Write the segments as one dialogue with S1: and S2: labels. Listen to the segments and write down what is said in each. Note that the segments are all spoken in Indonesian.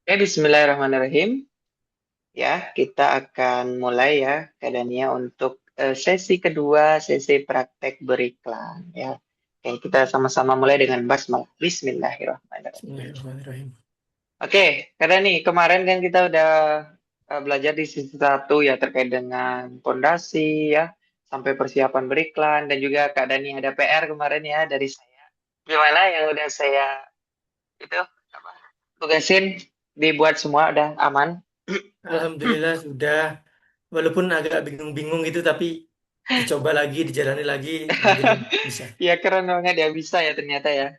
S1: Bismillahirrahmanirrahim. Ya, kita akan mulai ya, Kak Dania, untuk sesi kedua, sesi praktek beriklan. Ya, oke, kita sama-sama mulai dengan basmalah. Bismillahirrahmanirrahim.
S2: Bismillahirrahmanirrahim.
S1: Oke, Kak Dani, kemarin kan kita udah belajar di sesi satu ya terkait dengan pondasi ya, sampai persiapan beriklan dan juga Kak Dani ada PR kemarin ya dari saya. Gimana yang udah saya itu apa, tugasin dibuat semua udah aman?
S2: Alhamdulillah sudah, walaupun agak bingung-bingung gitu, tapi dicoba lagi, dijalani lagi, Alhamdulillah bisa.
S1: Ya keren banget ya bisa ya ternyata ya.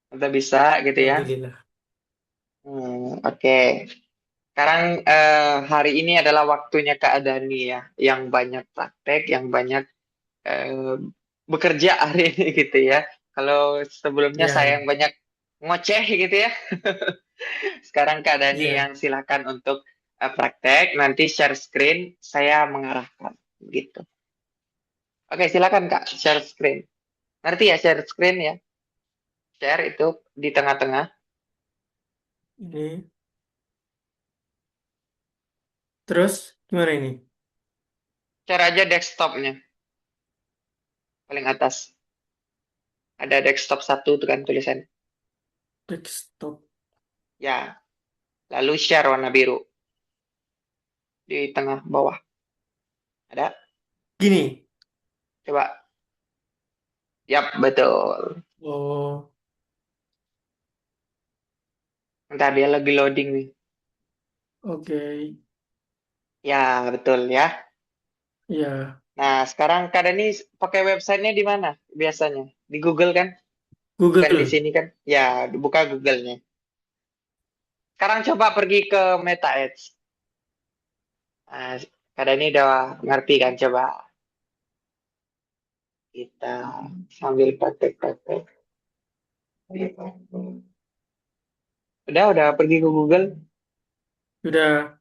S1: Ternyata bisa gitu ya.
S2: Alhamdulillah.
S1: Oke. Sekarang hari ini adalah waktunya Kak Adani ya, yang banyak praktek, yang banyak eh, bekerja hari ini gitu ya. Kalau sebelumnya
S2: Ya,
S1: saya
S2: ya.
S1: yang banyak ngoceh gitu ya. Sekarang Kak Dani yang
S2: Iya.
S1: silakan untuk praktek, nanti share screen, saya mengarahkan gitu. Oke, silakan Kak, share screen. Ngerti ya share screen ya? Share itu di tengah-tengah.
S2: Ini. Terus gimana ini?
S1: Share aja desktopnya, paling atas. Ada desktop satu tuh kan tulisan.
S2: Desktop.
S1: Ya, lalu share warna biru di tengah bawah. Ada?
S2: Gini.
S1: Coba. Yap, betul.
S2: Oh,
S1: Ntar dia lagi loading nih.
S2: oke.
S1: Ya, betul ya.
S2: Ya,
S1: Nah, sekarang Kak Dani pakai websitenya di mana biasanya? Di Google kan? Bukan di
S2: Google.
S1: sini kan? Ya, buka Google-nya. Sekarang coba pergi ke Meta Ads. Nah, Kak Dani udah ngerti kan? Coba kita sambil praktek-praktek. Udah pergi ke Google.
S2: Sudah.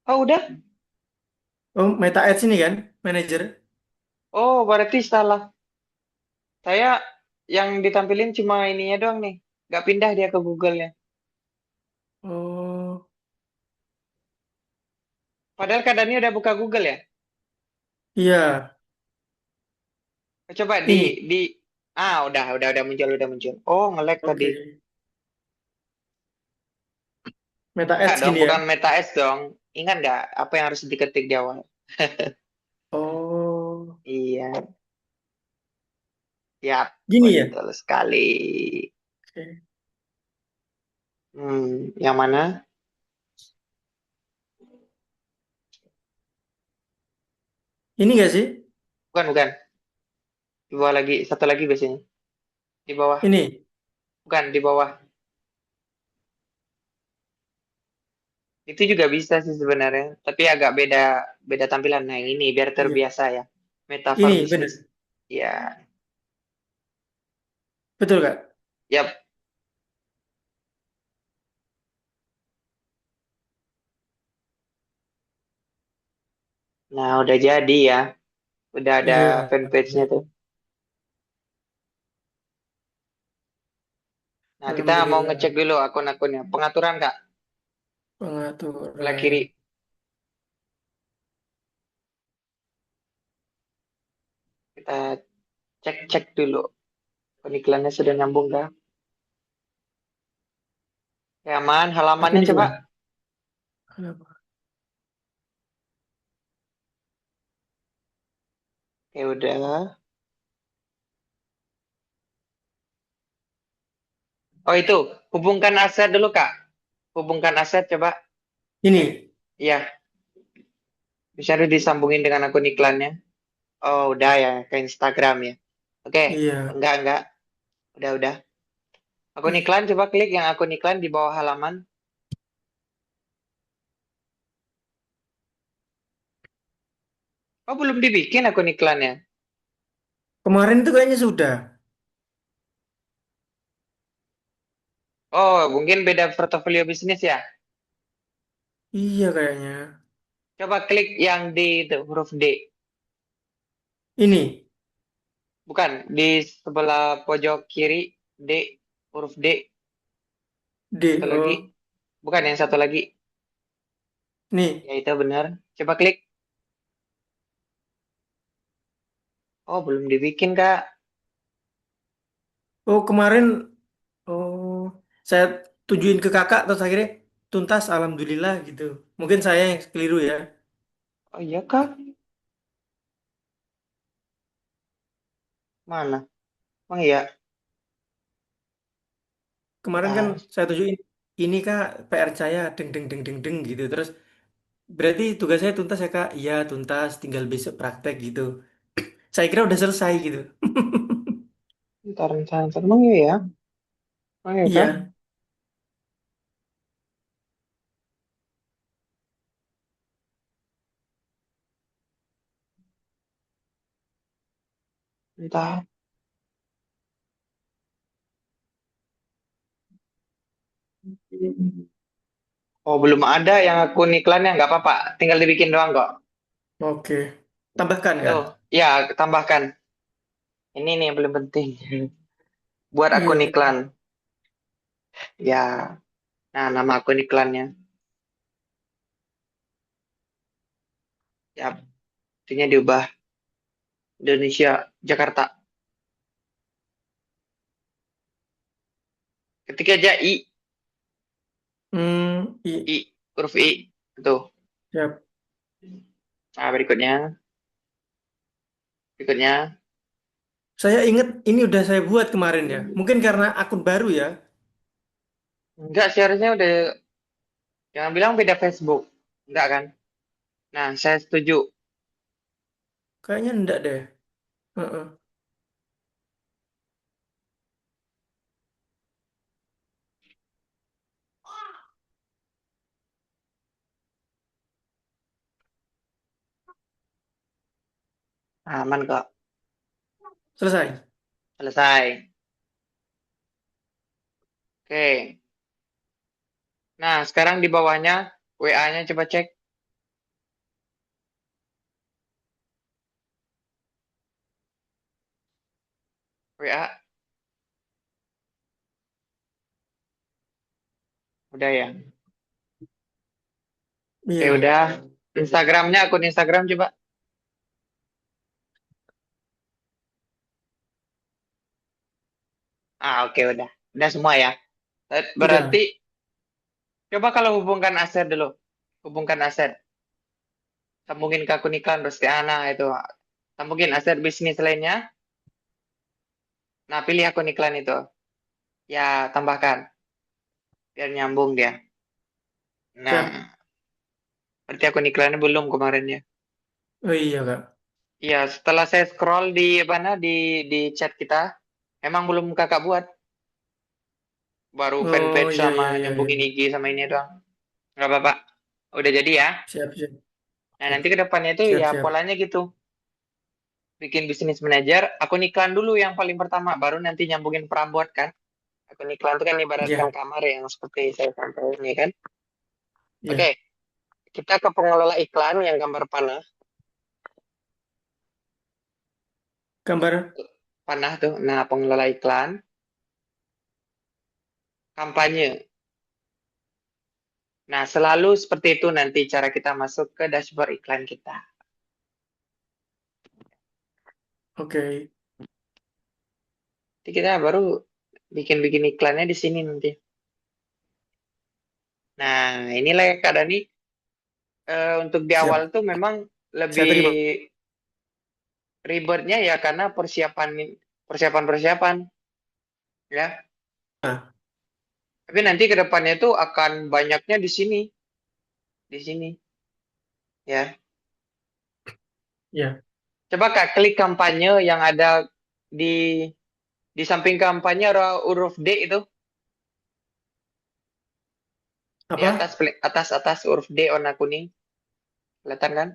S1: Oh, udah.
S2: Oh, Meta Ads ini kan, manager.
S1: Oh, berarti salah. Saya yang ditampilin cuma ininya doang nih. Nggak pindah dia ke Google-nya.
S2: Oh,
S1: Padahal keadaannya udah buka Google ya.
S2: iya.
S1: Coba
S2: Ini.
S1: di udah muncul udah muncul. Oh, nge-lag tadi.
S2: Oke. Meta
S1: Enggak
S2: Ads
S1: dong,
S2: gini ya.
S1: bukan Meta S dong. Ingat nggak apa yang harus diketik di awal?
S2: Oh,
S1: Iya, siap.
S2: gini ya.
S1: Betul sekali.
S2: Oke.
S1: Yang mana?
S2: Ini gak sih?
S1: Bukan, bukan. Di bawah lagi, satu lagi biasanya. Di bawah.
S2: Ini.
S1: Bukan, di bawah. Itu juga bisa sih sebenarnya, tapi agak beda beda tampilan. Nah, yang ini biar
S2: Iya.
S1: terbiasa ya. Metaphor
S2: Ini
S1: bisnis.
S2: bener.
S1: Ya,
S2: Betul Kak?
S1: yap. Nah, udah jadi ya. Udah ada
S2: Iya.
S1: fanpage-nya tuh. Nah, kita mau ngecek
S2: Alhamdulillah.
S1: dulu akun-akunnya. Pengaturan, Kak. Sebelah
S2: Pengaturan.
S1: kiri. Kita cek-cek dulu. Iklannya sudah nyambung kah? Ya, aman.
S2: Tapi
S1: Halamannya
S2: ini
S1: coba.
S2: gimana?
S1: Ya udah. Oh, itu. Hubungkan aset dulu, Kak. Hubungkan aset coba. Cek.
S2: Ini.
S1: Iya. Bisa disambungin dengan akun iklannya. Oh, udah ya. Ke Instagram ya. Oke.
S2: Iya.
S1: Enggak. Udah. Akun
S2: Oke.
S1: iklan, coba klik yang akun iklan di bawah halaman. Oh, belum dibikin akun iklannya.
S2: Kemarin itu kayaknya sudah.
S1: Oh, mungkin beda portofolio bisnis ya.
S2: Iya kayaknya.
S1: Coba klik yang D itu, huruf D.
S2: Ini.
S1: Bukan, di sebelah pojok kiri, D, huruf D.
S2: D.
S1: Satu lagi.
S2: Oh,
S1: Bukan yang satu lagi.
S2: nih.
S1: Ya itu benar. Coba klik. Oh, belum dibikin, Kak.
S2: Oh, kemarin oh saya tujuin ke kakak terus akhirnya tuntas alhamdulillah gitu. Mungkin saya yang keliru ya.
S1: Oh iya, Kak. Mana? Oh iya.
S2: Kemarin kan
S1: Bentar.
S2: saya tujuin ini kak PR saya deng deng deng deng deng gitu. Terus berarti tugas saya tuntas ya kak? Iya tuntas, tinggal besok praktek gitu. Saya kira udah selesai gitu.
S1: Bentar, bentar, bentar. Emang iya ya? Emang iya, Kak?
S2: Iya,
S1: Bentar. Oh, belum ada yang akun iklannya. Nggak apa-apa. Tinggal dibikin doang kok.
S2: oke. Tambahkan
S1: Tuh.
S2: kak?
S1: Ya, tambahkan. Ini nih yang belum penting. Buat akun
S2: Iya.
S1: iklan. Ya. Nah, nama akun iklannya. Ya, artinya diubah. Indonesia, Jakarta. Ketik aja I.
S2: I,
S1: I. Huruf I. Tuh.
S2: siap.
S1: Nah, berikutnya. Berikutnya.
S2: Saya ingat ini udah saya buat kemarin ya. Mungkin karena akun baru ya.
S1: Enggak sih, harusnya udah. Jangan bilang beda Facebook. Enggak kan? Nah, saya setuju.
S2: Kayaknya enggak deh. Heeh.
S1: Aman kok.
S2: Selesai.
S1: Selesai. Oke. Nah, sekarang di bawahnya WA-nya coba cek. WA. Udah ya. Oke,
S2: Iya.
S1: udah. Instagramnya, akun Instagram coba. Ah, oke, udah. Udah semua ya. Berarti,
S2: Udah.
S1: coba kalau hubungkan aset dulu. Hubungkan aset. Sambungin ke akun iklan, Rustiana itu. Sambungin aset bisnis lainnya. Nah, pilih akun iklan itu. Ya, tambahkan. Biar nyambung dia.
S2: Siap.
S1: Nah, berarti akun iklannya belum kemarin ya.
S2: Oh iya kak.
S1: Iya, setelah saya scroll di mana di chat kita, emang belum kakak buat. Baru
S2: Oh
S1: fanpage
S2: iya
S1: sama
S2: iya iya iya.
S1: nyambungin IG sama ini doang. Nggak apa-apa. Udah jadi ya.
S2: Siap siap
S1: Nah, nanti ke depannya itu
S2: siap
S1: ya
S2: siap.
S1: polanya gitu. Bikin bisnis manager, akun iklan dulu yang paling pertama, baru nanti nyambungin perabot kan. Akun iklan itu kan ibaratkan
S2: Iya
S1: kamar yang seperti saya sampaikan ini kan. Oke,
S2: iya.
S1: kita ke pengelola iklan yang gambar panah.
S2: Gambar.
S1: Panah tuh. Nah, pengelola iklan, kampanye. Nah, selalu seperti itu nanti cara kita masuk ke dashboard iklan kita.
S2: Oke.
S1: Jadi kita baru bikin-bikin iklannya di sini nanti. Nah, inilah ya Kak Dani. Untuk di awal
S2: Siap.
S1: tuh memang
S2: Saya
S1: lebih
S2: terima.
S1: ribetnya ya karena persiapan persiapan persiapan ya.
S2: Nah,
S1: Tapi nanti ke depannya tuh akan banyaknya di sini ya.
S2: iya.
S1: Coba Kak klik kampanye yang ada di di samping kampanye ada huruf D itu di atas
S2: Apa?
S1: atas atas huruf D warna kuning. Kelihatan kan?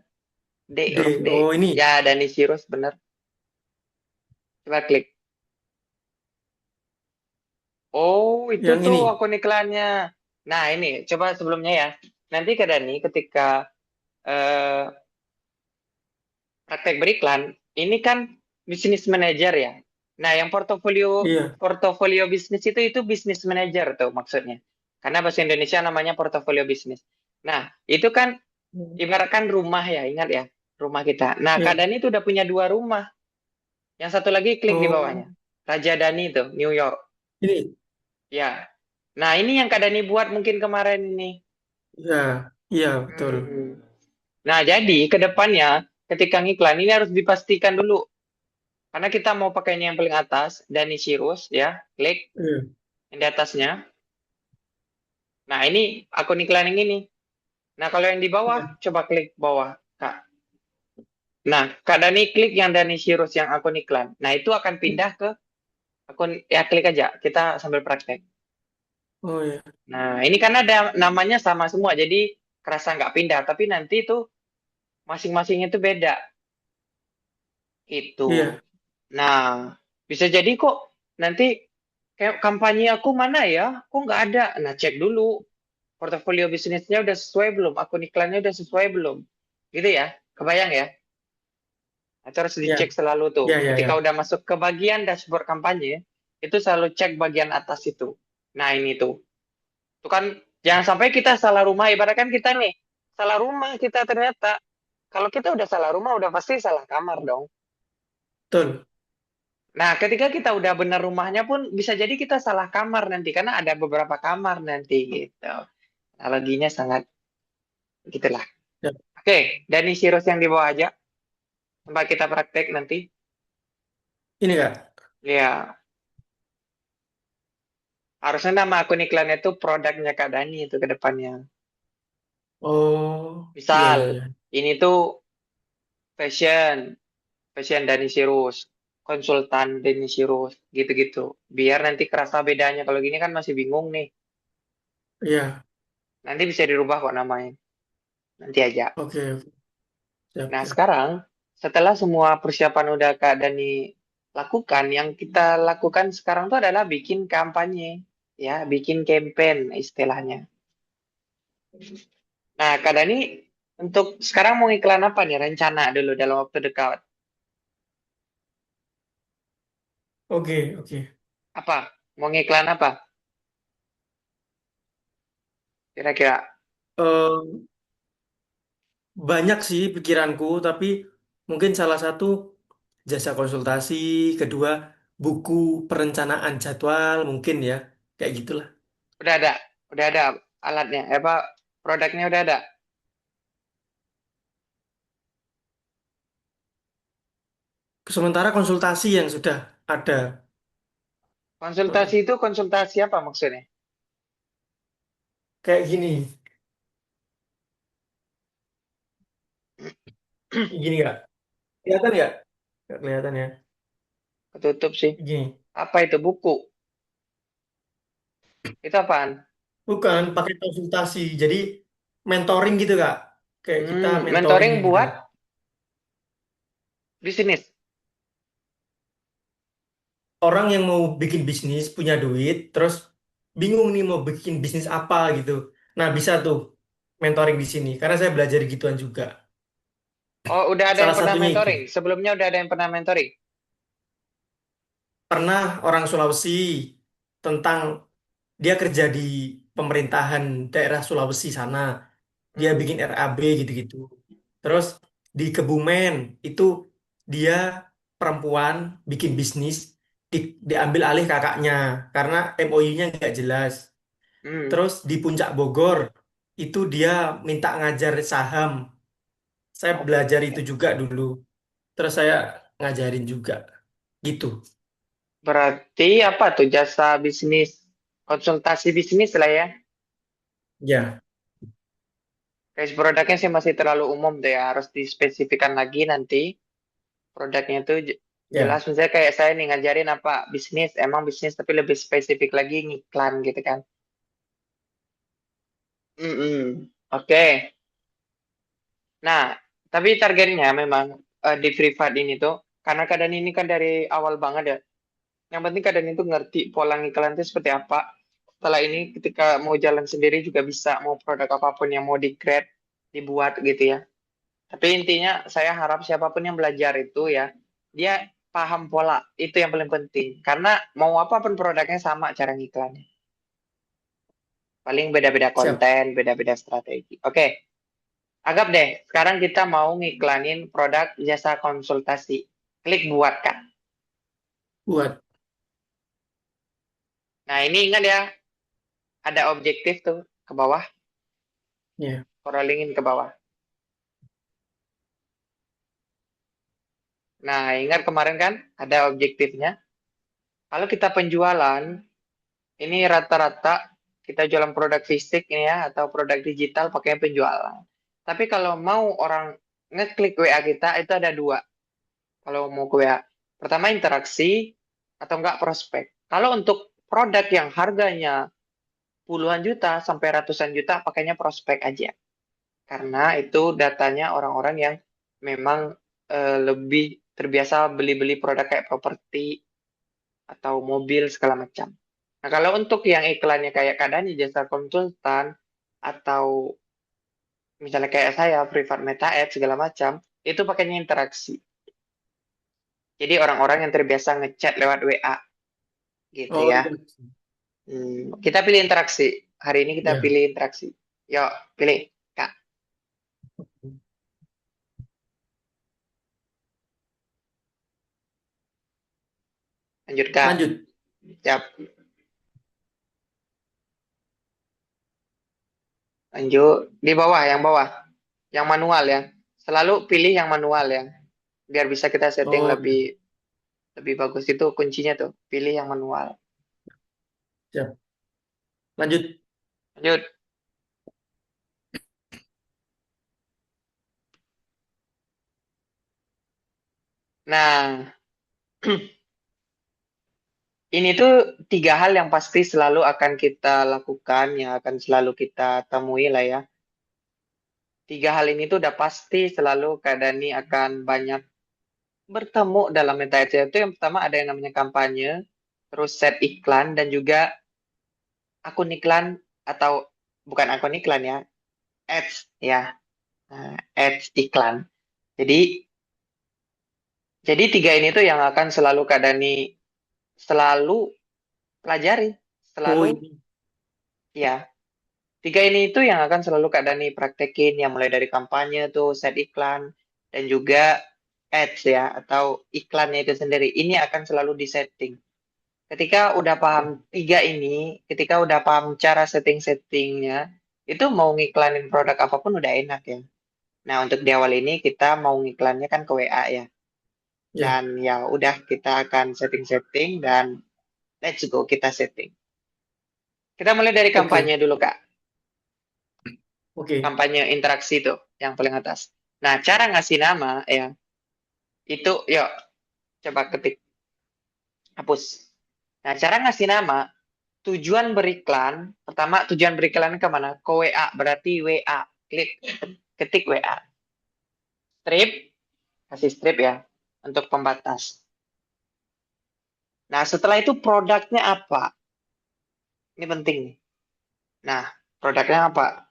S1: D huruf
S2: D.
S1: D.
S2: Oh
S1: Ya,
S2: ini.
S1: Dani Sirus bener. Coba klik. Oh, itu
S2: Yang
S1: tuh
S2: ini.
S1: akun iklannya. Nah, ini coba sebelumnya ya. Nanti ke Dani ketika eh, praktek beriklan, ini kan bisnis manager ya. Nah, yang portofolio
S2: Iya.
S1: portofolio bisnis itu bisnis manager tuh maksudnya. Karena bahasa Indonesia namanya portofolio bisnis. Nah, itu kan ibaratkan rumah ya, ingat ya, rumah kita. Nah, Kak
S2: Ya.
S1: Dani itu udah punya dua rumah. Yang satu lagi klik di
S2: Oh,
S1: bawahnya. Raja Dani itu, New York.
S2: ini.
S1: Ya. Nah, ini yang Kak Dani buat mungkin kemarin ini.
S2: Ya, iya betul.
S1: Hmm. Nah, jadi ke depannya ketika ngiklan ini harus dipastikan dulu. Karena kita mau pakainya yang paling atas, Dani Sirus ya, klik
S2: Iya.
S1: yang di atasnya. Nah, ini akun iklan yang ini. Nah, kalau yang di bawah,
S2: Iya.
S1: coba klik bawah, Kak. Nah, Kak Dani klik yang Dani Sirus yang akun iklan. Nah, itu akan pindah ke akun, ya klik aja, kita sambil praktek.
S2: Oh ya.
S1: Nah, ini kan ada namanya sama semua, jadi kerasa nggak pindah, tapi nanti itu masing-masing itu beda. Itu.
S2: Iya.
S1: Nah, bisa jadi kok nanti kayak kampanye aku mana ya? Kok nggak ada? Nah, cek dulu portofolio bisnisnya udah sesuai belum? Akun iklannya udah sesuai belum? Gitu ya? Kebayang ya? Nah, itu harus
S2: Iya.
S1: dicek selalu tuh.
S2: Iya, iya, iya.
S1: Ketika udah masuk ke bagian dashboard kampanye, itu selalu cek bagian atas itu. Nah, ini tuh. Itu kan jangan sampai kita salah rumah. Ibaratkan kita nih, salah rumah kita ternyata. Kalau kita udah salah rumah, udah pasti salah kamar dong.
S2: Betul.
S1: Nah, ketika kita udah benar rumahnya pun bisa jadi kita salah kamar nanti karena ada beberapa kamar nanti gitu. Analoginya sangat gitulah.
S2: Ya.
S1: Oke, Dani Sirus yang di bawah aja. Tempat kita praktek nanti.
S2: Ini Kak.
S1: Ya, harusnya nama akun iklannya itu produknya Kak Dani itu ke depannya.
S2: Oh, iya,
S1: Misal,
S2: iya, iya.
S1: ini tuh fashion, fashion Dani Sirus, konsultan Dani Sirus, gitu-gitu. Biar nanti kerasa bedanya. Kalau gini kan masih bingung nih.
S2: Iya.
S1: Nanti bisa dirubah kok namanya. Nanti aja.
S2: Oke, oke. Siap,
S1: Nah,
S2: siap.
S1: sekarang setelah semua persiapan udah Kak Dani lakukan, yang kita lakukan sekarang tuh adalah bikin kampanye, ya, bikin campaign istilahnya. Nah, Kak Dani untuk sekarang mau iklan apa nih? Rencana dulu dalam waktu dekat.
S2: Oke, oke.
S1: Apa? Mau ngiklan apa? Kira-kira.
S2: Eh, banyak sih pikiranku, tapi mungkin salah satu jasa konsultasi, kedua buku perencanaan jadwal mungkin ya, kayak gitulah.
S1: Udah ada, udah ada alatnya, apa produknya udah ada.
S2: Sementara konsultasi yang sudah ada,
S1: Konsultasi
S2: eh,
S1: itu konsultasi apa maksudnya?
S2: kayak gini, gini nggak? Kelihatan nggak? Nggak kelihatan ya.
S1: Ketutup sih.
S2: Gini,
S1: Apa itu buku? Itu apaan?
S2: bukan pakai konsultasi, jadi mentoring gitu kak, kayak kita mentoring
S1: Mentoring
S2: gitu.
S1: buat bisnis.
S2: Orang yang mau bikin bisnis punya duit, terus bingung nih mau bikin bisnis apa gitu. Nah bisa tuh mentoring di sini, karena saya belajar gituan juga.
S1: Oh, udah ada yang
S2: Salah
S1: pernah
S2: satunya itu.
S1: mentoring. Sebelumnya udah ada yang pernah mentoring.
S2: Pernah orang Sulawesi tentang dia kerja di pemerintahan daerah Sulawesi sana. Dia bikin
S1: Hmm.
S2: RAB gitu-gitu. Terus di Kebumen itu dia perempuan bikin bisnis diambil alih kakaknya karena MOU-nya nggak jelas.
S1: Hmm.
S2: Terus di Puncak Bogor itu dia minta ngajar saham. Saya belajar itu
S1: Oke.
S2: juga dulu. Terus saya ngajarin juga gitu.
S1: Berarti apa tuh jasa bisnis, konsultasi bisnis lah ya.
S2: Ya,
S1: Guys, produknya sih masih terlalu umum tuh ya. Harus dispesifikan lagi nanti. Produknya tuh
S2: ya.
S1: jelas. Misalnya kayak saya nih ngajarin apa bisnis, emang bisnis tapi lebih spesifik lagi ngiklan gitu kan. Oke. Nah, tapi targetnya memang di privat ini tuh, karena keadaan ini kan dari awal banget ya. Yang penting keadaan itu ngerti pola ngiklan itu seperti apa. Setelah ini ketika mau jalan sendiri juga bisa, mau produk apapun yang mau di-create, dibuat gitu ya. Tapi intinya saya harap siapapun yang belajar itu ya, dia paham pola. Itu yang paling penting. Karena mau apapun produknya sama cara ngiklannya. Paling beda-beda
S2: Siap.
S1: konten, beda-beda strategi. Oke, anggap deh, sekarang kita mau ngiklanin produk jasa konsultasi. Klik buat, Kak.
S2: Buat.
S1: Nah, ini ingat ya, ada objektif tuh ke bawah,
S2: Ya.
S1: scrollingin ke bawah. Nah, ingat kemarin kan ada objektifnya. Kalau kita penjualan, ini rata-rata kita jualan produk fisik ini ya, atau produk digital pakai penjualan. Tapi kalau mau orang ngeklik WA kita, itu ada dua. Kalau mau ke WA. Pertama interaksi, atau enggak prospek. Kalau untuk produk yang harganya puluhan juta sampai ratusan juta, pakainya prospek aja. Karena itu datanya orang-orang yang memang lebih terbiasa beli-beli produk kayak properti atau mobil segala macam. Nah, kalau untuk yang iklannya kayak Kadani jasa konsultan atau misalnya kayak saya Privat Meta Ads segala macam, itu pakainya interaksi. Jadi orang-orang yang terbiasa ngechat lewat WA gitu
S2: Oh,
S1: ya.
S2: interaksi.
S1: Kita pilih interaksi. Hari ini kita
S2: Ya.
S1: pilih interaksi. Yuk, pilih, Kak. Lanjut, Kak.
S2: Lanjut.
S1: Siap. Lanjut. Di bawah, yang bawah. Yang manual ya. Selalu pilih yang manual ya. Biar bisa kita setting
S2: Oh, ya.
S1: lebih lebih bagus itu kuncinya tuh. Pilih yang manual.
S2: Siap. Lanjut.
S1: Lanjut. Nah, ini tuh tiga hal yang pasti selalu akan kita lakukan, yang akan selalu kita temui lah ya. Tiga hal ini tuh udah pasti selalu Kak Dani akan banyak bertemu dalam Meta Ads. Itu yang pertama ada yang namanya kampanye, terus set iklan, dan juga akun iklan atau bukan akun iklan ya, ads ya, ads iklan. Jadi, jadi tiga ini tuh yang akan selalu Kak Dani selalu pelajari,
S2: Oh,
S1: selalu
S2: ini.
S1: ya. Tiga ini itu yang akan selalu Kak Dani praktekin, yang mulai dari kampanye tuh, set iklan, dan juga ads ya, atau iklannya itu sendiri. Ini akan selalu disetting. Ketika udah paham tiga ini, ketika udah paham cara setting-settingnya, itu mau ngiklanin produk apapun udah enak ya. Nah, untuk di awal ini kita mau ngiklannya kan ke WA ya.
S2: Ya.
S1: Dan ya udah kita akan setting-setting dan let's go kita setting. Kita mulai dari
S2: Oke.
S1: kampanye dulu Kak.
S2: Oke.
S1: Kampanye interaksi tuh yang paling atas. Nah, cara ngasih nama ya, itu yuk coba ketik, hapus. Nah, cara ngasih nama, tujuan beriklan, pertama tujuan beriklan ke mana? Ke WA, berarti WA. Klik, ketik WA. Strip, kasih strip ya, untuk pembatas. Nah, setelah itu produknya apa? Ini penting nih. Nah, produknya apa?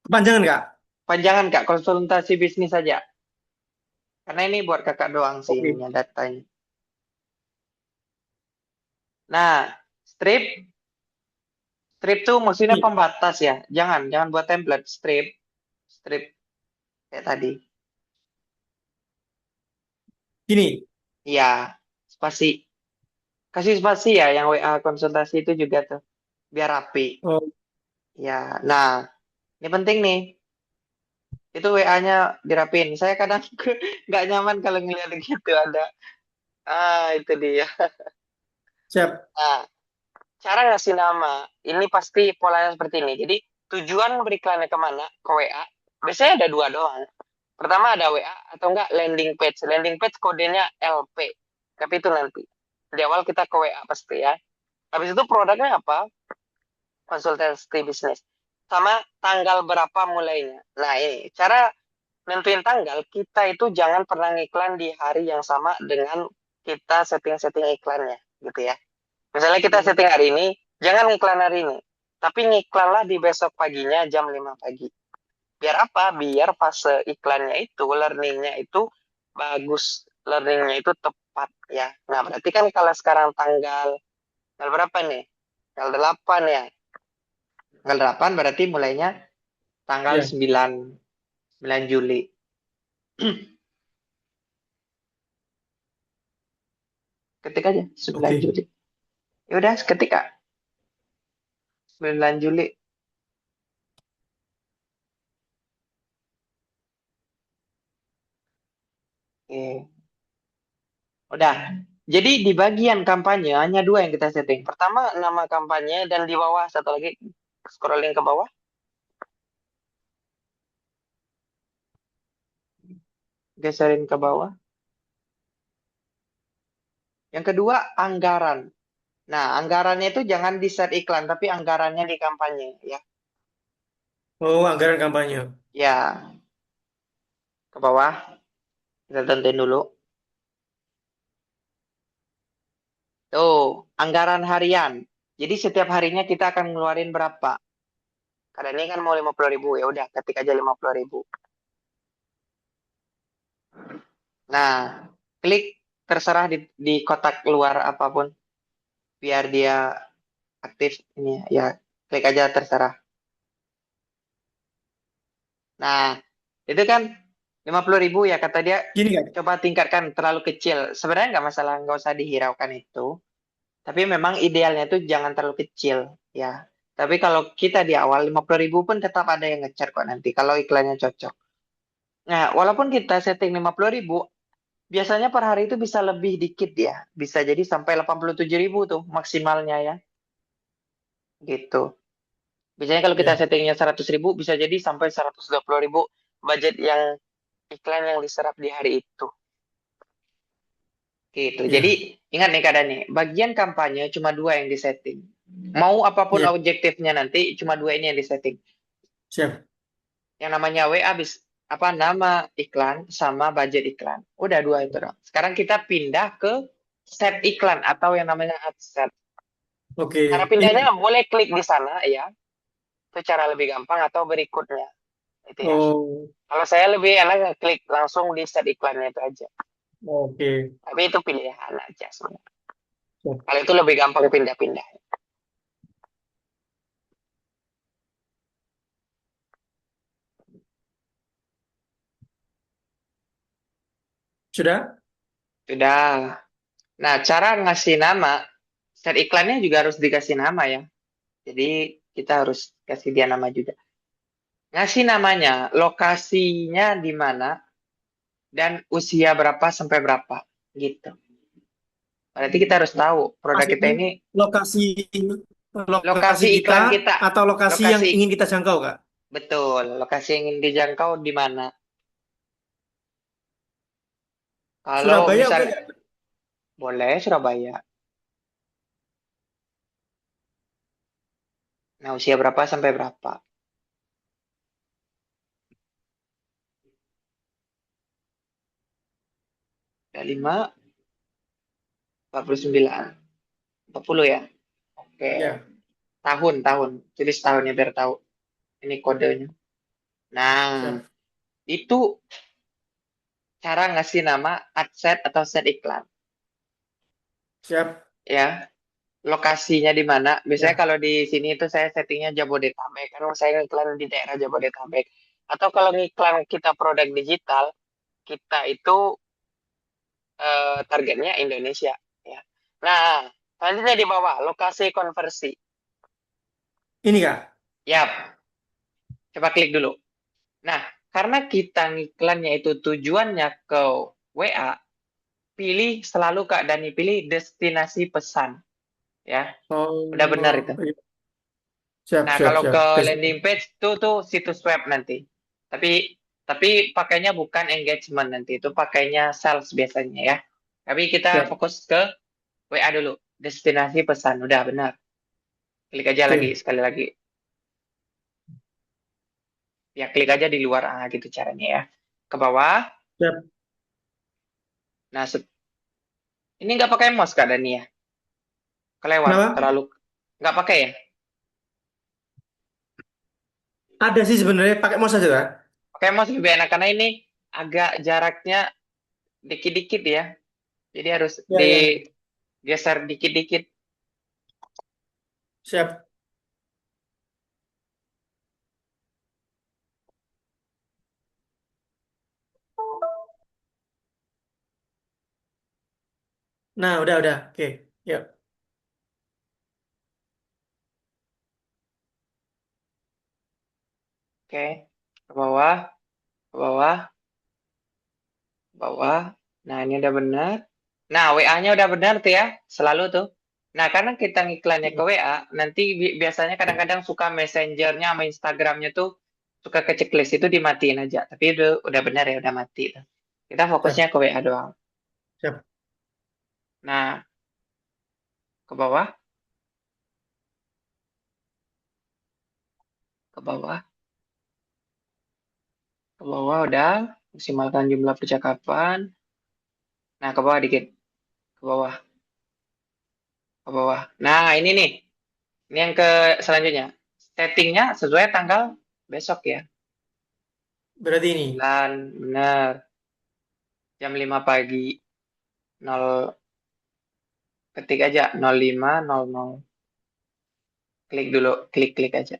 S2: Kepanjangan, Kak?
S1: Panjangan Kak, konsultasi bisnis saja. Karena ini buat kakak doang sih
S2: Oke.
S1: ininya datanya. Nah, strip, strip tuh maksudnya
S2: Nih,
S1: pembatas ya. Jangan buat template, strip, strip kayak tadi.
S2: gini.
S1: Iya, spasi. Kasih spasi ya, yang WA konsultasi itu juga tuh. Biar rapi.
S2: Oh,
S1: Ya, nah, ini penting nih. Itu WA-nya dirapin. Saya kadang nggak nyaman kalau ngeliat gitu ada. Itu dia.
S2: siap.
S1: Nah, cara ngasih nama, ini pasti polanya seperti ini. Jadi, tujuan beriklannya kemana? Ke WA. Biasanya ada dua doang. Pertama ada WA atau enggak landing page. Landing page kodenya LP. Tapi itu nanti. Di awal kita ke WA pasti ya. Habis itu produknya apa? Konsultasi bisnis. Sama tanggal berapa mulainya. Nah ini, cara nentuin tanggal, kita itu jangan pernah ngiklan di hari yang sama dengan kita setting-setting iklannya. Gitu ya. Misalnya kita setting hari ini, jangan ngiklan hari ini. Tapi ngiklanlah di besok paginya jam 5 pagi. Biar apa? Biar fase iklannya itu, learningnya itu bagus, learningnya itu tepat ya. Nah, berarti kan kalau sekarang tanggal berapa nih? Tanggal 8 ya. Tanggal 8 berarti mulainya tanggal
S2: Ya,
S1: 9 Juli. Ketik aja 9
S2: oke.
S1: Juli. Ya udah, ketik Kak. 9 Juli. Oke. Udah. Jadi di bagian kampanye hanya dua yang kita setting. Pertama nama kampanye dan di bawah satu lagi scrolling ke bawah, geserin ke bawah. Yang kedua anggaran. Nah, anggarannya itu jangan di set iklan tapi anggarannya di kampanye ya.
S2: Oh, anggaran kampanye.
S1: Ya, ke bawah kita tentuin dulu. Tuh, anggaran harian. Jadi setiap harinya kita akan ngeluarin berapa? Karena ini kan mau 50.000 ya udah ketik aja 50.000. Nah, klik terserah di kotak luar apapun biar dia aktif ini ya. Klik aja terserah. Nah, itu kan 50.000 ya kata dia
S2: Gini kan?
S1: coba tingkatkan terlalu kecil. Sebenarnya nggak masalah, nggak usah dihiraukan itu. Tapi memang idealnya itu jangan terlalu kecil ya. Tapi kalau kita di awal 50.000 pun tetap ada yang ngecer kok nanti kalau iklannya cocok. Nah, walaupun kita setting 50.000, biasanya per hari itu bisa lebih dikit ya. Bisa jadi sampai 87.000 tuh maksimalnya ya. Gitu. Biasanya kalau kita
S2: Ya,
S1: settingnya 100.000 bisa jadi sampai 120.000 budget yang iklan yang diserap di hari itu. Gitu. Jadi
S2: ya,
S1: ingat nih keadaannya, bagian kampanye cuma dua yang disetting. Mau apapun
S2: ya,
S1: objektifnya nanti cuma dua ini yang disetting.
S2: siap.
S1: Yang namanya WA apa nama iklan sama budget iklan. Udah dua itu dong. Sekarang kita pindah ke set iklan atau yang namanya ad set.
S2: Oke,
S1: Cara
S2: ini.
S1: pindahnya boleh klik di sana ya. Itu cara lebih gampang atau berikutnya. Itu ya.
S2: Oh,
S1: Kalau saya lebih enak klik langsung di set iklannya itu aja.
S2: oke.
S1: Tapi itu pilihan aja sebenarnya.
S2: Siap.
S1: Kalau itu lebih gampang pindah-pindah.
S2: Sudah?
S1: Sudah. Nah, cara ngasih nama, set iklannya juga harus dikasih nama ya. Jadi kita harus kasih dia nama juga. Ngasih namanya, lokasinya di mana, dan usia berapa sampai berapa. Gitu. Berarti kita harus tahu produk kita
S2: Maksudnya
S1: ini
S2: lokasi lokasi
S1: lokasi
S2: kita
S1: iklan kita.
S2: atau lokasi yang
S1: Lokasi,
S2: ingin kita jangkau, Kak?
S1: betul. Lokasi yang ingin dijangkau di mana. Kalau
S2: Surabaya
S1: misal,
S2: oke nggak?
S1: boleh Surabaya. Nah, usia berapa sampai berapa. Ada 5, 49, 40 ya. Oke.
S2: Ya,
S1: Tahun. Tulis tahunnya biar tahu. Ini kodenya. Nah,
S2: siap.
S1: itu cara ngasih nama ad set atau set iklan.
S2: Siap.
S1: Ya, lokasinya di mana? Biasanya
S2: Ya.
S1: kalau di sini itu saya settingnya Jabodetabek. Karena saya ngiklan di daerah Jabodetabek. Atau kalau ngiklan kita produk digital, kita itu targetnya Indonesia. Ya. Nah, selanjutnya di bawah, lokasi konversi.
S2: Ini, Kak.
S1: Yap, coba klik dulu. Nah, karena kita ngiklannya itu tujuannya ke WA, pilih selalu Kak Dani, pilih destinasi pesan. Ya, udah benar
S2: Oh,
S1: itu.
S2: iya. Siap,
S1: Nah,
S2: siap,
S1: kalau
S2: siap.
S1: ke
S2: Tes.
S1: landing page tuh situs web nanti. Tapi pakainya bukan engagement nanti, itu pakainya sales biasanya ya. Tapi kita
S2: Siap.
S1: fokus ke WA dulu, destinasi pesan. Udah benar. Klik aja lagi
S2: Oke.
S1: sekali lagi. Ya, klik aja di luar gitu caranya ya. Ke bawah.
S2: Siap.
S1: Nah, ini nggak pakai mouse Kak Dani ya. Kelewat
S2: Kenapa?
S1: terlalu nggak pakai ya.
S2: Ada sih sebenarnya pakai mouse aja kan?
S1: Oke, mouse lebih enak karena ini agak jaraknya dikit-dikit ya. Jadi harus
S2: Ya, ya.
S1: digeser dikit-dikit.
S2: Siap. Nah, udah. Oke. Yuk.
S1: Oke, ke bawah, ke bawah, ke bawah. Nah, ini udah benar. Nah, WA-nya udah benar tuh ya, selalu tuh. Nah, karena kita ngiklannya ke WA, nanti biasanya kadang-kadang suka Messenger-nya sama Instagram-nya tuh suka ke checklist itu dimatiin aja. Tapi udah benar ya, udah mati tuh. Kita fokusnya
S2: Siap.
S1: ke WA doang.
S2: Siap.
S1: Nah, ke bawah, ke bawah, ke bawah udah. Maksimalkan jumlah percakapan. Nah, ke bawah dikit, ke bawah, ke bawah. Nah, ini nih. Ini yang ke selanjutnya. Settingnya sesuai tanggal besok ya.
S2: Berarti ini.
S1: 9, benar. Jam 5 pagi. 0, ketik aja 05.00. Klik dulu, klik-klik aja.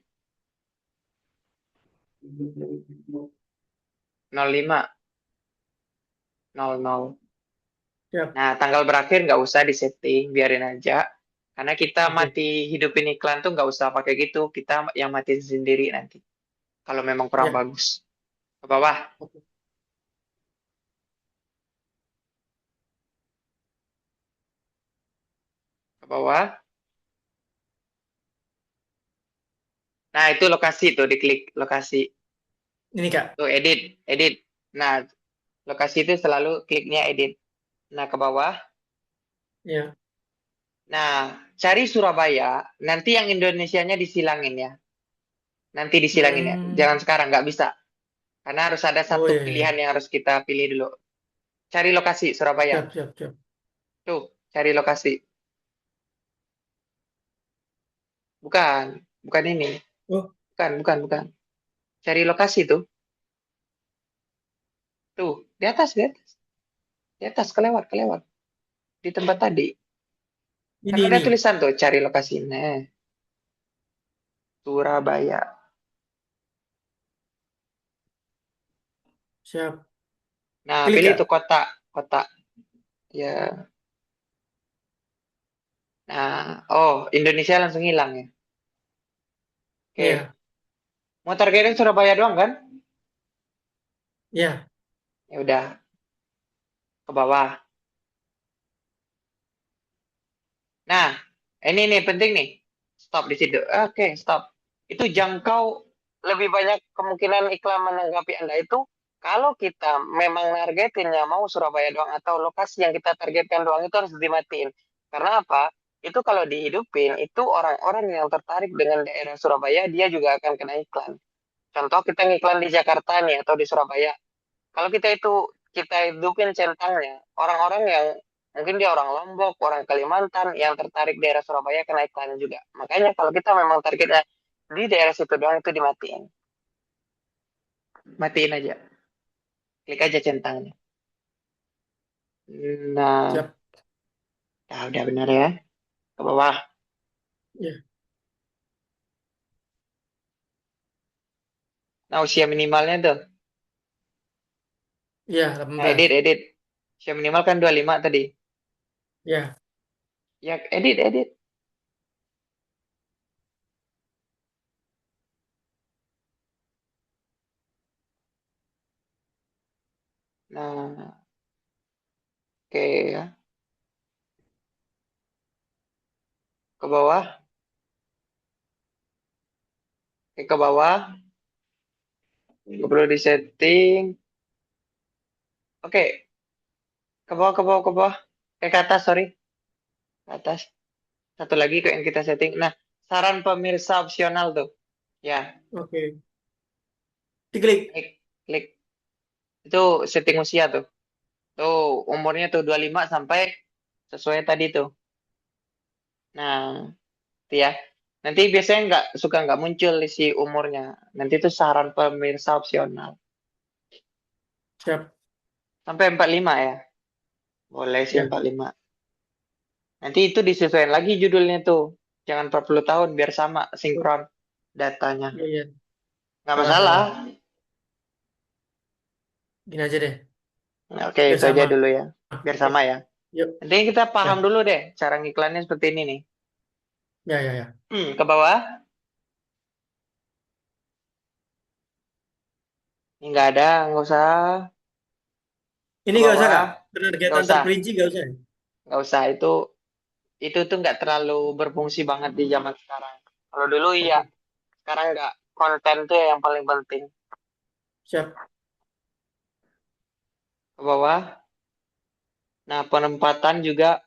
S1: 05.00.
S2: Siap.
S1: Nah, tanggal berakhir nggak usah disetting, biarin aja. Karena kita
S2: Oke.
S1: mati hidupin iklan tuh nggak usah pakai gitu. Kita yang matiin sendiri nanti. Kalau memang kurang
S2: Ya.
S1: bagus. Ke bawah,
S2: Oke.
S1: ke bawah. Nah, itu lokasi tuh, diklik lokasi.
S2: Ini Kak.
S1: Tuh, edit, edit. Nah, lokasi itu selalu kliknya edit. Nah, ke bawah.
S2: Ya.
S1: Nah, cari Surabaya. Nanti yang Indonesianya disilangin ya. Nanti disilangin ya.
S2: Hmm.
S1: Jangan sekarang, nggak bisa. Karena harus ada
S2: Oh
S1: satu
S2: ya,
S1: pilihan
S2: ya.
S1: yang harus kita pilih dulu. Cari lokasi Surabaya.
S2: Siap.
S1: Tuh, cari lokasi. Bukan, bukan ini.
S2: Oh,
S1: Bukan. Cari lokasi tuh. Tuh, di atas, di atas. Di atas, kelewat. Di tempat tadi. Kan
S2: ini
S1: ada
S2: ini.
S1: tulisan tuh, cari lokasi. Nah, Surabaya.
S2: Siap.
S1: Nah,
S2: Klik
S1: pilih tuh
S2: Kak.
S1: kota. Kota. Ya. Nah, oh, Indonesia langsung hilang ya. Oke.
S2: Ya.
S1: Mau targetin Surabaya doang kan?
S2: Ya.
S1: Ya udah, ke bawah. Nah, ini nih penting nih. Stop di situ. Oke, stop. Itu jangkau lebih banyak kemungkinan iklan menanggapi Anda itu kalau kita memang nargetinnya mau Surabaya doang atau lokasi yang kita targetkan doang itu harus dimatiin. Karena apa? Itu kalau dihidupin, itu orang-orang yang tertarik dengan daerah Surabaya, dia juga akan kena iklan. Contoh kita ngiklan di Jakarta nih atau di Surabaya. Kalau kita hidupin centangnya, orang-orang yang mungkin dia orang Lombok, orang Kalimantan yang tertarik daerah Surabaya kena iklan juga. Makanya kalau kita memang targetnya di daerah situ doang itu dimatiin. Matiin aja. Klik aja centangnya. Nah,
S2: Siap.
S1: udah benar ya. Ke bawah.
S2: Ya.
S1: Nah, usia minimalnya tuh.
S2: Ya,
S1: Nah, edit,
S2: 18.
S1: edit. Usia minimal kan 25 tadi.
S2: Ya.
S1: Ya, edit, edit. Nah, oke ya. Ke bawah. Oke, ke bawah. Nggak perlu disetting. Oke, ke bawah. Ke atas, sorry. Ke atas. Satu lagi kok yang kita setting. Nah, saran pemirsa opsional tuh. Ya,
S2: Oke. Diklik.
S1: klik, klik. Itu setting usia tuh. Tuh, umurnya tuh 25 sampai sesuai tadi tuh. Nah, itu ya. Nanti biasanya nggak muncul isi umurnya. Nanti itu saran pemirsa opsional.
S2: Siap.
S1: Sampai 45 ya. Boleh sih
S2: Ya,
S1: 45. Nanti itu disesuaikan lagi judulnya tuh. Jangan 40 tahun biar sama sinkron datanya.
S2: iya, iya.
S1: Nggak
S2: Salah,
S1: masalah.
S2: salah. Gini aja deh.
S1: Nah, oke,
S2: Biar
S1: itu aja
S2: sama.
S1: dulu ya. Biar
S2: Oke.
S1: sama ya.
S2: Yuk.
S1: Nanti kita paham
S2: Ya,
S1: dulu deh cara ngiklannya seperti ini nih.
S2: ya, ya, ya.
S1: Ke bawah. Ini nggak ada, nggak usah.
S2: Ini
S1: Ke
S2: nggak usah, Kak?
S1: bawah. Nggak
S2: Penargetan
S1: usah.
S2: terperinci nggak usah.
S1: Nggak usah. Itu tuh nggak terlalu berfungsi banget di zaman sekarang. Kalau dulu iya,
S2: Oke.
S1: sekarang nggak. Konten tuh yang paling penting.
S2: Siap.
S1: Ke bawah. Nah, penempatan juga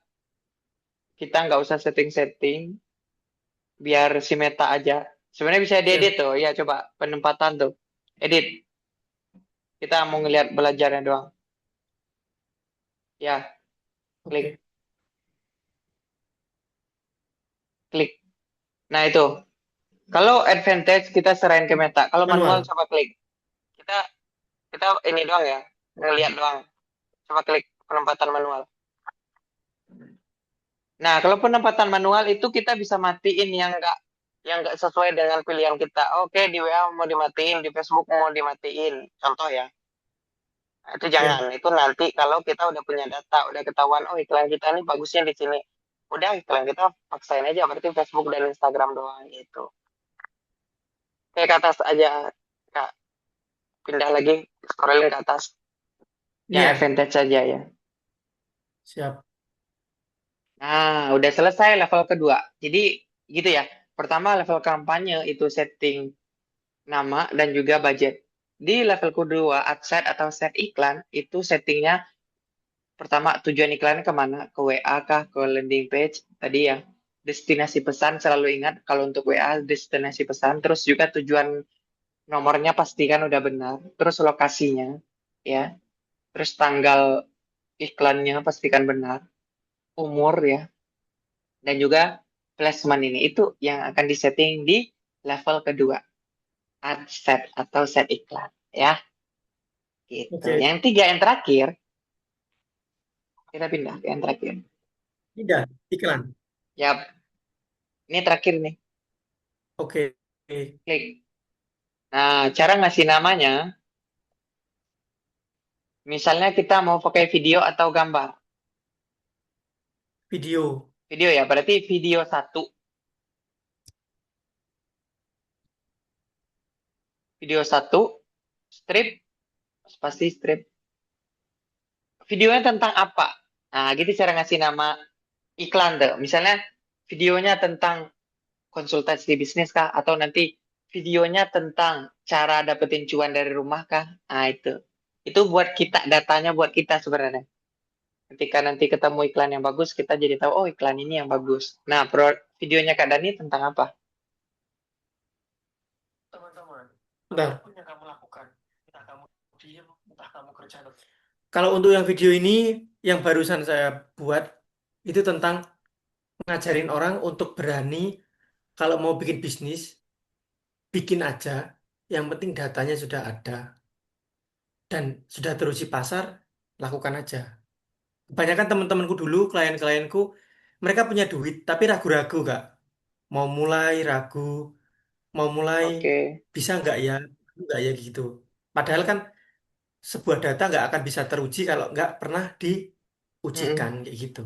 S1: kita nggak usah setting-setting, biar si meta aja. Sebenarnya bisa diedit
S2: Siap.
S1: tuh, ya coba penempatan tuh. Edit, kita mau ngelihat belajarnya doang. Ya, klik,
S2: Oke.
S1: klik. Nah itu, kalau advantage kita serahin ke meta. Kalau manual
S2: Manual.
S1: coba klik. Kita kita ini doang ya, ngelihat doang. Coba klik penempatan manual. Nah, kalau penempatan manual itu kita bisa matiin yang nggak sesuai dengan pilihan kita. Oke, di WA mau dimatiin, di Facebook mau dimatiin. Contoh ya. Nah, itu jangan.
S2: Ya.
S1: Itu nanti kalau kita udah punya data, udah ketahuan, oh iklan kita ini bagusnya di sini. Udah iklan kita paksain aja berarti Facebook dan Instagram doang gitu. Kayak ke atas aja, Kak. Pindah lagi, scrolling ke atas. Yang
S2: Iya.
S1: advantage saja ya.
S2: Siap.
S1: Nah, udah selesai level kedua. Jadi gitu ya. Pertama level kampanye itu setting nama dan juga budget. Di level kedua, ad set atau set iklan, itu settingnya pertama tujuan iklannya kemana? Ke WA kah? Ke landing page? Tadi ya. Destinasi pesan selalu ingat kalau untuk WA destinasi pesan. Terus juga tujuan nomornya pastikan udah benar. Terus lokasinya ya. Terus tanggal iklannya pastikan benar. Umur ya. Dan juga placement ini. Itu yang akan disetting di level kedua. Ad set atau set iklan ya. Gitu.
S2: Oke.
S1: Yang tiga yang terakhir, kita pindah ke yang terakhir.
S2: Tidak. Iklan.
S1: Ya, ini terakhir nih.
S2: Oke.
S1: Klik. Nah, cara ngasih namanya, misalnya kita mau pakai video atau gambar.
S2: Video.
S1: Video ya, berarti video satu. Video satu, strip, pasti strip. Videonya tentang apa? Nah, gitu cara ngasih nama iklan tuh. Misalnya videonya tentang konsultasi bisnis kah? Atau nanti videonya tentang cara dapetin cuan dari rumah kah? Nah, itu. Itu buat kita, datanya buat kita sebenarnya. Ketika nanti ketemu iklan yang bagus, kita jadi tahu, oh iklan ini yang bagus. Nah, videonya Kak Dani tentang apa?
S2: Teman-teman, bentar. Apapun yang kamu lakukan, entah kamu diem, entah kamu kerja. Kalau untuk yang video ini, yang barusan saya buat, itu tentang ngajarin orang untuk berani kalau mau bikin bisnis, bikin aja. Yang penting datanya sudah ada dan sudah teruji pasar, lakukan aja. Kebanyakan teman-temanku dulu, klien-klienku, mereka punya duit tapi ragu-ragu, Kak. Mau mulai ragu, mau mulai
S1: Oke,
S2: bisa nggak ya gitu. Padahal kan sebuah data nggak akan bisa teruji kalau nggak pernah diujikan
S1: mm-mm.
S2: kayak gitu.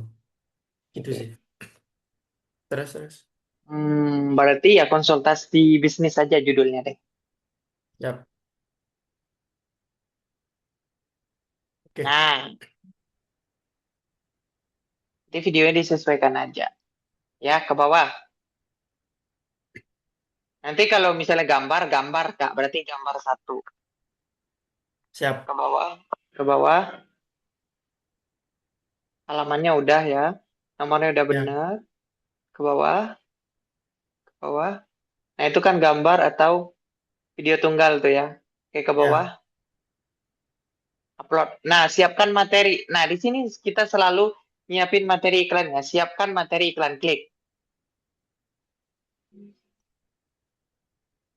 S2: Gitu sih.
S1: Oke.
S2: Terus terus.
S1: Berarti ya konsultasi bisnis saja judulnya deh.
S2: Ya, oke.
S1: Nah, di videonya disesuaikan aja. Ya, ke bawah. Nanti kalau misalnya gambar, gambar Kak, berarti gambar satu.
S2: Siap.
S1: Ke bawah, ke bawah. Halamannya udah ya. Nomornya udah
S2: Ya,
S1: benar. Ke bawah, ke bawah. Nah, itu kan gambar atau video tunggal tuh ya. Oke, ke bawah.
S2: ya,
S1: Upload. Nah, siapkan materi. Nah, di sini kita selalu nyiapin materi iklannya. Siapkan materi iklan. Klik.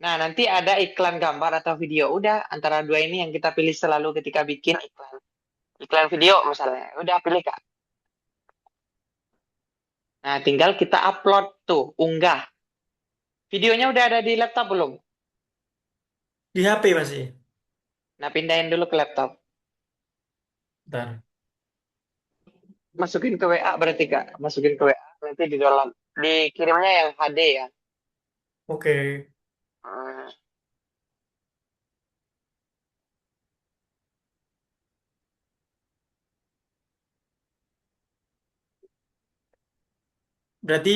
S1: Nah, nanti ada iklan gambar atau video. Udah, antara dua ini yang kita pilih selalu ketika bikin iklan. Iklan video misalnya. Udah pilih, Kak. Nah, tinggal kita upload tuh, unggah. Videonya udah ada di laptop belum?
S2: Di HP masih.
S1: Nah, pindahin dulu ke laptop.
S2: Bentar.
S1: Masukin ke WA berarti, Kak. Masukin ke WA, nanti di dalam. Dikirimnya yang HD ya.
S2: Oke.
S1: Hmm,
S2: Berarti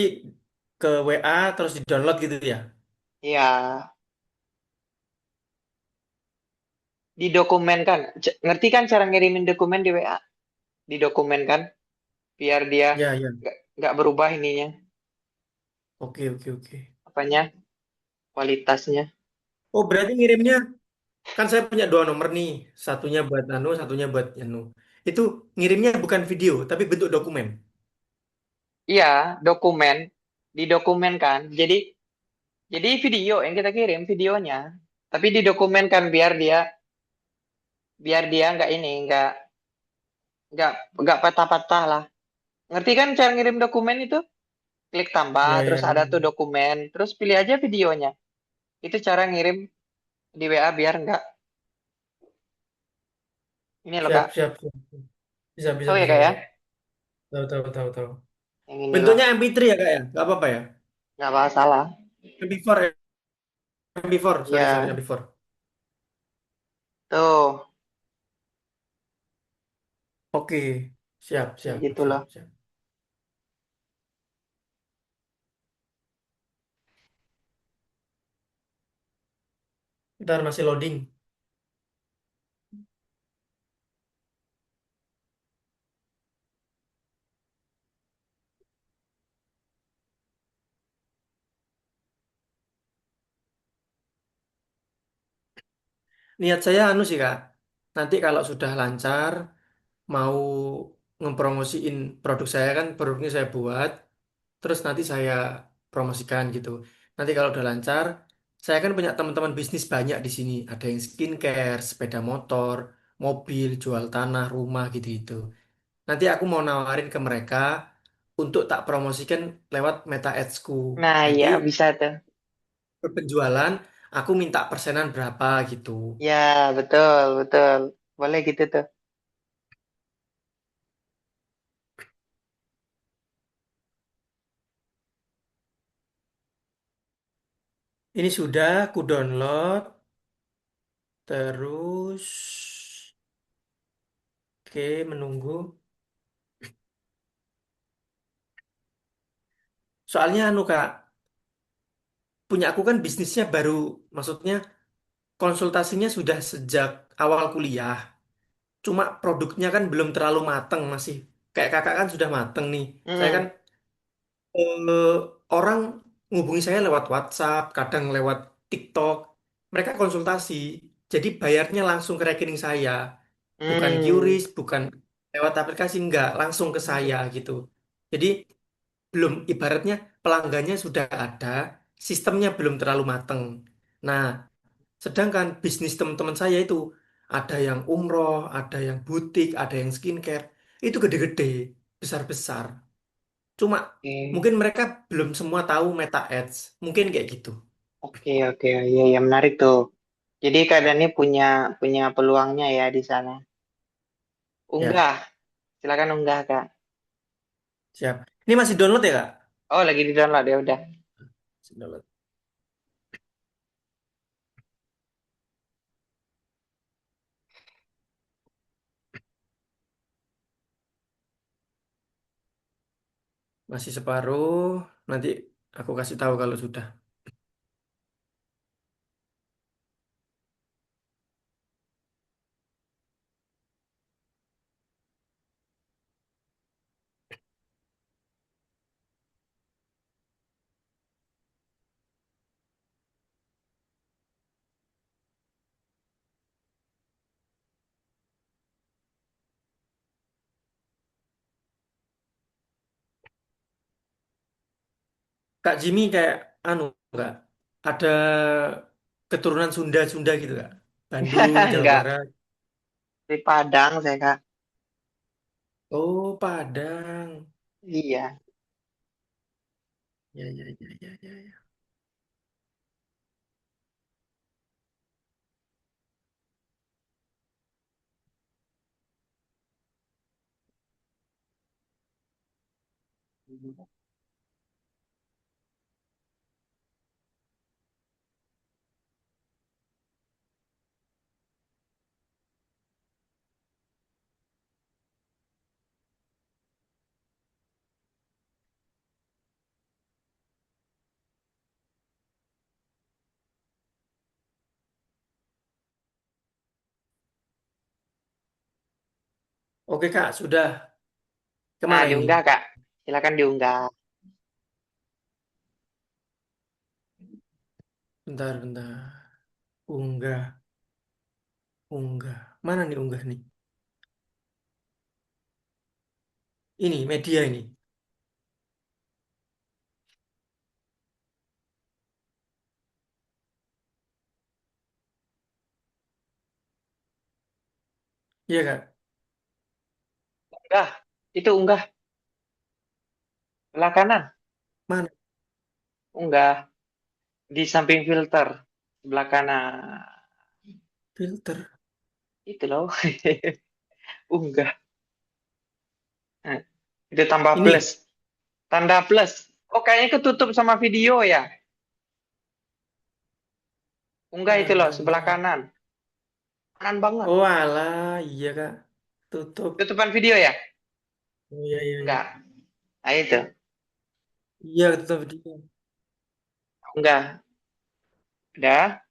S2: ke WA terus di-download gitu ya?
S1: ya, didokumenkan. Ngerti kan cara ngirimin dokumen di WA? Didokumenkan, biar dia
S2: Ya, ya.
S1: nggak berubah ininya,
S2: Oke, oke, oke.
S1: apanya, kualitasnya.
S2: Oh, berarti ngirimnya kan saya punya dua nomor nih. Satunya buat Anu, satunya buat Anu. Itu ngirimnya bukan video, tapi bentuk dokumen.
S1: Iya, dokumen, didokumenkan. Jadi video yang kita kirim videonya, tapi didokumenkan biar dia nggak ini, nggak nggak patah-patah lah. Ngerti kan cara ngirim dokumen itu? Klik tambah,
S2: Ya,
S1: terus
S2: ya,
S1: ada tuh
S2: ya.
S1: dokumen, terus pilih aja videonya. Itu cara ngirim di WA biar nggak ini loh,
S2: Siap,
S1: Kak.
S2: siap, siap. Bisa, bisa,
S1: Tahu ya,
S2: bisa,
S1: Kak ya?
S2: bisa. Tahu, tahu, tahu, tahu.
S1: Yang inilah,
S2: Bentuknya MP3 ya, Kak ya? Nggak apa-apa ya?
S1: nggak masalah.
S2: MP4 ya? MP4, sorry, sorry,
S1: Ya,
S2: MP4.
S1: tuh,
S2: Oke, siap,
S1: kayak
S2: siap,
S1: gitu
S2: siap,
S1: loh.
S2: siap. Ntar masih loading. Niat saya anu sih, Kak. Nanti kalau sudah lancar, mau ngepromosiin produk saya kan, produknya saya buat, terus nanti saya promosikan gitu. Nanti kalau udah lancar, saya kan punya teman-teman bisnis banyak di sini. Ada yang skincare, sepeda motor, mobil, jual tanah, rumah gitu-gitu. Nanti aku mau nawarin ke mereka untuk tak promosikan lewat Meta Ads-ku.
S1: Nah,
S2: Nanti
S1: ya bisa tuh.
S2: per penjualan aku minta persenan berapa gitu.
S1: Ya, betul, betul. Boleh gitu tuh.
S2: Ini sudah aku download, terus oke menunggu. Soalnya anu Kak, punya aku kan bisnisnya baru, maksudnya konsultasinya sudah sejak awal kuliah. Cuma produknya kan belum terlalu mateng masih. Kayak kakak kan sudah mateng nih. Saya kan
S1: Mm-mm.
S2: orang ngubungi saya lewat WhatsApp, kadang lewat TikTok. Mereka konsultasi. Jadi bayarnya langsung ke rekening saya. Bukan
S1: Hmm.
S2: QRIS, bukan lewat aplikasi, enggak. Langsung ke saya gitu. Jadi belum ibaratnya pelanggannya sudah ada, sistemnya belum terlalu mateng. Nah, sedangkan bisnis teman-teman saya itu ada yang umroh, ada yang butik, ada yang skincare. Itu gede-gede, besar-besar. Cuma
S1: Oke,
S2: mungkin mereka belum semua tahu Meta Ads. Mungkin kayak gitu.
S1: oke, oke. Iya, iya, menarik tuh. Jadi keadaan ini punya punya peluangnya ya di sana.
S2: Ya,
S1: Unggah, silakan unggah, Kak.
S2: siap. Ini masih download ya, Kak?
S1: Oh, lagi di download ya udah.
S2: Masih download. Masih separuh. Nanti aku kasih tahu kalau sudah. Kak Jimmy kayak anu, Kak. Ada keturunan Sunda-Sunda gitu Kak? Bandung, Jawa
S1: Enggak,
S2: Barat.
S1: di Padang saya Kak.
S2: Oh, Padang.
S1: Iya.
S2: Ya, ya, ya, ya, ya, ya. Oke Kak, sudah.
S1: Nah,
S2: Kemana ini?
S1: diunggah Kak. Silakan diunggah.
S2: Bentar, bentar. Unggah, unggah. Mana nih unggah nih? Ini, media ini. Iya Kak.
S1: Unggah. Itu unggah. Sebelah kanan.
S2: Mana?
S1: Unggah. Di samping filter. Sebelah kanan.
S2: Filter.
S1: Itu loh. Unggah. Nah, itu tambah plus.
S2: Ini.
S1: Tanda plus. Oh, kayaknya ketutup sama video ya. Unggah itu
S2: Bentar,
S1: loh,
S2: bentar,
S1: sebelah
S2: bentar.
S1: kanan. Kanan banget.
S2: Oh alah, iya Kak. Tutup.
S1: Tutupan video ya?
S2: Oh iya, iya, iya.
S1: Enggak. Nah, itu.
S2: Iya, tutup dia.
S1: Enggak. Udah.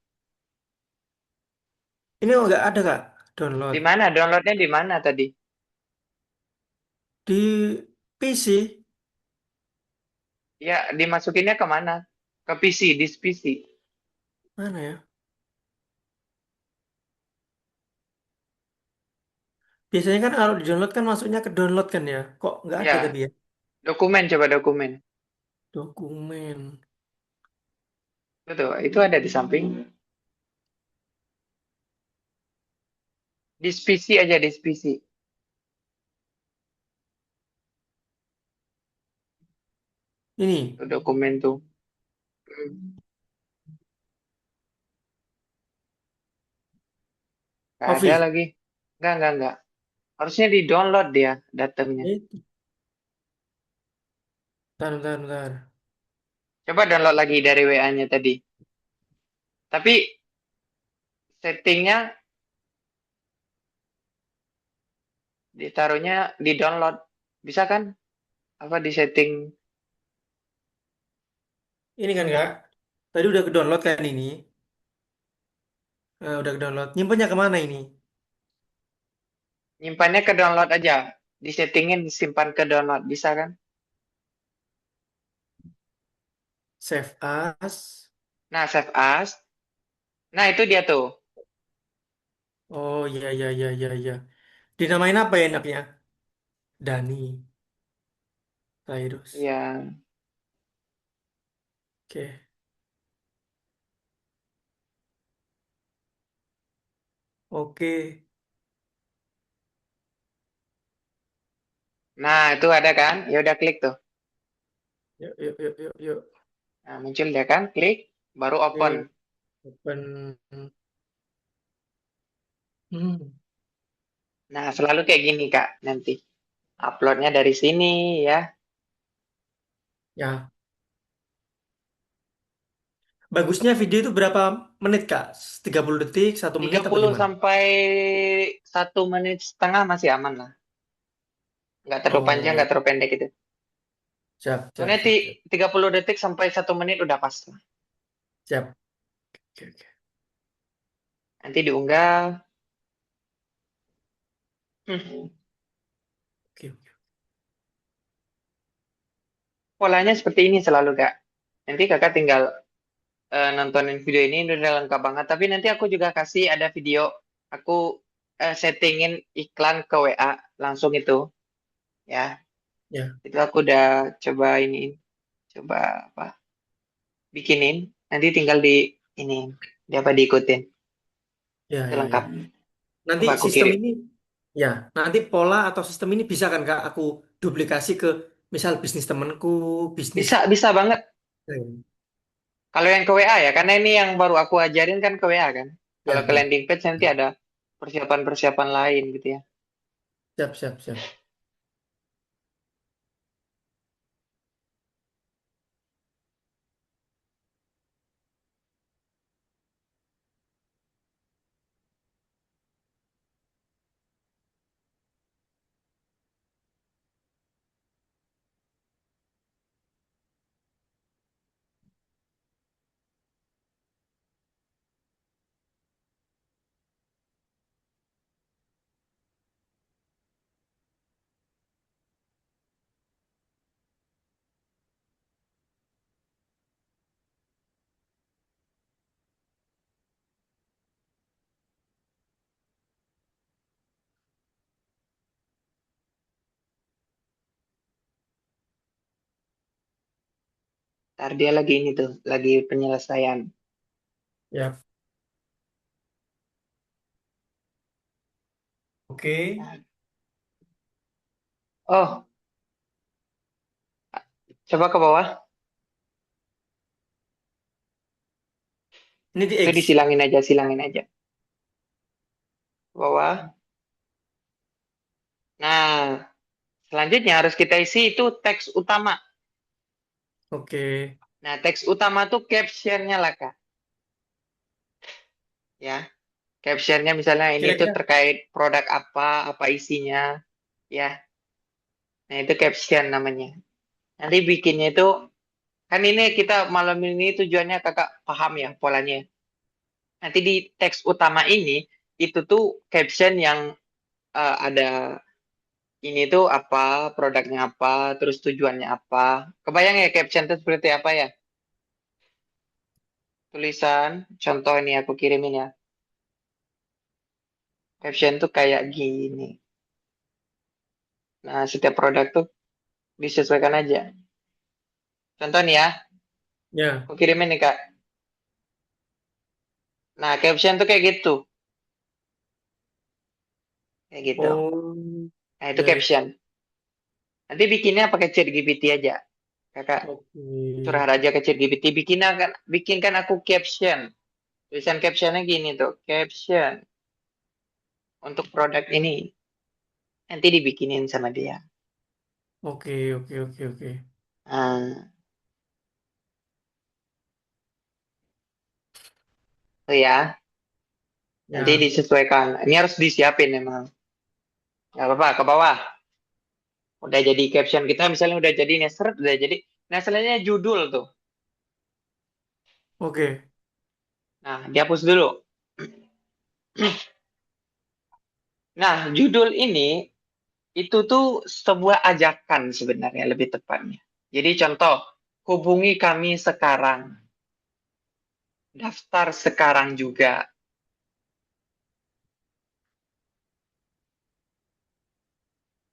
S2: Ini nggak ada Kak. Download.
S1: Di mana? Downloadnya di mana tadi?
S2: Di PC.
S1: Ya, dimasukinnya ke mana? Ke PC, di PC.
S2: Mana ya? Biasanya kan kalau di download kan masuknya ke download kan ya. Kok nggak ada
S1: Ya,
S2: tapi ya?
S1: dokumen coba dokumen.
S2: Dokumen.
S1: Betul, itu ada di samping. Di PC aja, di PC.
S2: Ini.
S1: Tuh, dokumen tuh. Hmm, nggak ada
S2: Ovi.
S1: lagi. Enggak. Harusnya di-download dia datanya.
S2: Itu. Bentar, bentar, bentar.
S1: Coba download lagi dari WA-nya tadi. Tapi settingnya ditaruhnya di-download. Bisa kan? Apa di setting?
S2: Ini kan Kak. Tadi udah ke download kan ini. Udah ke download. Nyimpennya kemana ini?
S1: Nyimpannya ke download aja. Disettingin simpan ke download. Bisa kan?
S2: Save as.
S1: Nah, save as. Nah, itu dia tuh.
S2: Oh iya, iya, iya, iya, iya. Dinamain apa ya enaknya? Dani. Virus.
S1: Ya.
S2: Oke. Oke.
S1: Nah, itu ada kan? Ya udah klik tuh.
S2: Yuk, yuk, yuk, yuk, yuk.
S1: Nah, muncul dia kan? Klik, baru open.
S2: Oke. Open. Hmm.
S1: Nah, selalu kayak gini, Kak, nanti. Uploadnya dari sini, ya.
S2: Ya. Bagusnya video itu berapa menit, Kak? 30 detik, 1 menit,
S1: tiga
S2: apa
S1: puluh
S2: gimana?
S1: sampai 1 menit setengah masih aman lah. Nggak terlalu panjang,
S2: Oh,
S1: nggak terlalu pendek itu.
S2: siap, siap,
S1: Sebenarnya
S2: siap, siap.
S1: 30 detik sampai 1 menit udah pas lah.
S2: Siap. Oke, oke.
S1: Nanti diunggah. Hmm.
S2: Oke, oke.
S1: Polanya seperti ini selalu, Kak. Nanti kakak tinggal nontonin video ini udah lengkap banget. Tapi nanti aku juga kasih ada video. Aku settingin iklan ke WA langsung itu. Ya,
S2: Ya.
S1: itu aku udah coba ini. Coba apa? Bikinin. Nanti tinggal di ini. Dia apa diikutin?
S2: Ya,
S1: Itu
S2: ya, ya.
S1: lengkap.
S2: Nanti
S1: Coba aku
S2: sistem
S1: kirim.
S2: ini, ya, nanti pola atau sistem ini bisa kan Kak aku duplikasi ke misal bisnis temanku, bisnis
S1: Bisa, bisa banget.
S2: lain.
S1: Kalau yang ke WA ya, karena ini yang baru aku ajarin kan ke WA kan. Kalau
S2: Ya,
S1: ke
S2: ya.
S1: landing page nanti ada persiapan-persiapan lain gitu ya.
S2: Siap, siap, siap.
S1: Ntar dia lagi ini tuh, lagi penyelesaian.
S2: Ya, oke.
S1: Oh, coba ke bawah.
S2: Ini di
S1: Itu
S2: X.
S1: disilangin aja, silangin aja. Ke bawah. Nah, selanjutnya harus kita isi itu teks utama.
S2: Oke.
S1: Nah, teks utama tuh captionnya lah, Kak. Ya, captionnya misalnya ini tuh
S2: Kira-kira,
S1: terkait produk apa, apa isinya. Ya, nah itu caption namanya. Nanti bikinnya itu, kan ini kita malam ini tujuannya kakak paham ya polanya. Nanti di teks utama ini, itu tuh caption yang ada ini tuh apa, produknya apa, terus tujuannya apa. Kebayang ya caption itu seperti apa ya? Tulisan, contoh ini aku kirimin ya. Caption tuh kayak gini. Nah, setiap produk tuh disesuaikan aja. Contoh nih ya,
S2: ya.
S1: aku kirimin nih Kak. Nah, caption tuh kayak gitu. Kayak gitu.
S2: Oh,
S1: Nah, itu
S2: ya, ya.
S1: caption. Nanti bikinnya pakai ChatGPT aja. Kakak
S2: Oke.
S1: curhat aja ke ChatGPT. Bikinkan aku caption. Tulisan captionnya gini tuh. Caption untuk produk ini. Nanti dibikinin sama dia.
S2: Oke, oke, oke, oke.
S1: Nah, tuh ya. Nanti
S2: Ya,
S1: disesuaikan. Ini harus disiapin memang. Gak apa-apa, ke bawah. Udah jadi caption kita misalnya udah jadi nih, seret, udah jadi. Nah, selanjutnya judul tuh.
S2: oke.
S1: Nah, dihapus dulu. Nah, judul ini itu tuh sebuah ajakan sebenarnya lebih tepatnya. Jadi contoh, hubungi kami sekarang, daftar sekarang juga.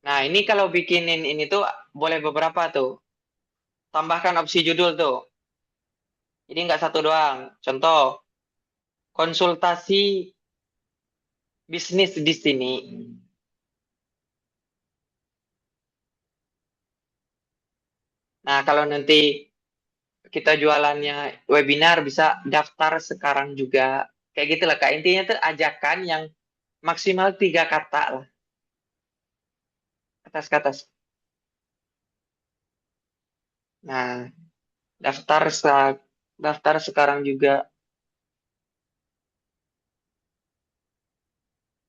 S1: Nah, ini kalau bikinin ini tuh boleh beberapa tuh. Tambahkan opsi judul tuh. Jadi nggak satu doang. Contoh, konsultasi bisnis di sini. Nah, kalau nanti kita jualannya webinar bisa daftar sekarang juga. Kayak gitu lah, Kak. Intinya tuh ajakan yang maksimal 3 kata lah. Atas ke atas. Nah, daftar daftar sekarang juga.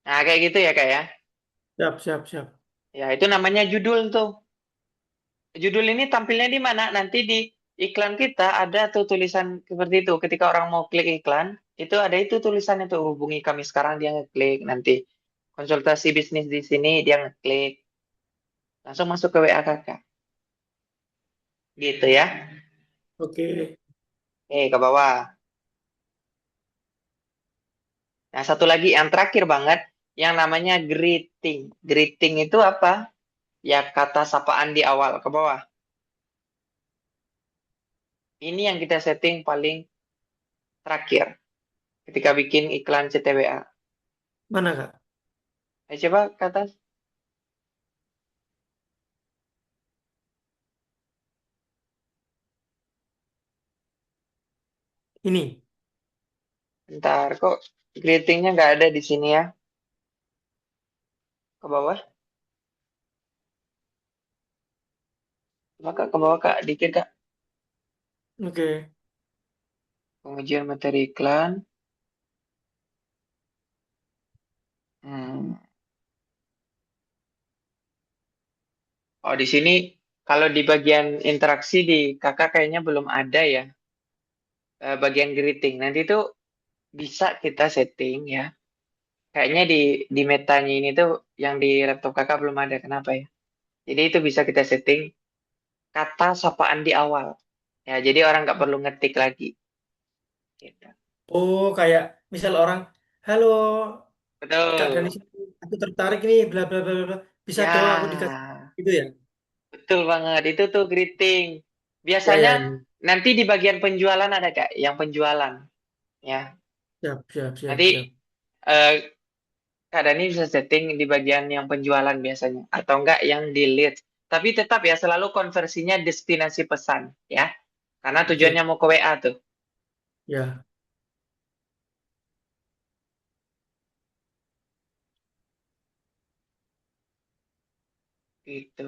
S1: Nah, kayak gitu ya, Kak ya.
S2: Siap, siap, siap.
S1: Ya, itu namanya judul tuh. Judul ini tampilnya di mana? Nanti di iklan kita ada tuh tulisan seperti itu. Ketika orang mau klik iklan, itu ada itu tulisannya tuh hubungi kami sekarang dia ngeklik. Nanti konsultasi bisnis di sini dia ngeklik. Langsung masuk ke WA kakak. Gitu ya.
S2: Oke.
S1: Oke, ke bawah. Nah, satu lagi yang terakhir banget, yang namanya greeting. Greeting itu apa? Ya, kata sapaan di awal, ke bawah. Ini yang kita setting paling terakhir. ketika bikin iklan CTWA.
S2: Mana, Kak?
S1: Coba ke atas.
S2: Ini.
S1: Bentar, kok greetingnya nggak ada di sini ya? Ke bawah. Coba Kak, ke bawah Kak, dikit Kak.
S2: Oke.
S1: Pengujian materi iklan. Hmm. Oh, di sini kalau di bagian interaksi di kakak kayaknya belum ada ya. Bagian greeting. Nanti itu bisa kita setting ya. Kayaknya di metanya ini tuh yang di laptop kakak belum ada. Kenapa ya? Jadi itu bisa kita setting kata sapaan di awal. Ya, jadi orang nggak perlu ngetik lagi. Gitu.
S2: Oh, kayak misal orang, halo Kak Dani,
S1: Betul.
S2: aku tertarik nih, bla bla bla bla, bla. Bisa dong aku dikasih
S1: Ya,
S2: gitu ya?
S1: betul banget. Itu tuh greeting.
S2: Ya,
S1: Biasanya
S2: ya, ya.
S1: nanti di bagian penjualan ada Kak, yang penjualan. Ya,
S2: Siap, siap, siap,
S1: nanti
S2: siap.
S1: eh, Kak Dani bisa setting di bagian yang penjualan biasanya. Atau enggak yang di leads. Tapi tetap ya selalu konversinya destinasi pesan. Ya, karena tujuannya
S2: Oke,
S1: mau ke WA tuh.
S2: ya,
S1: Gitu.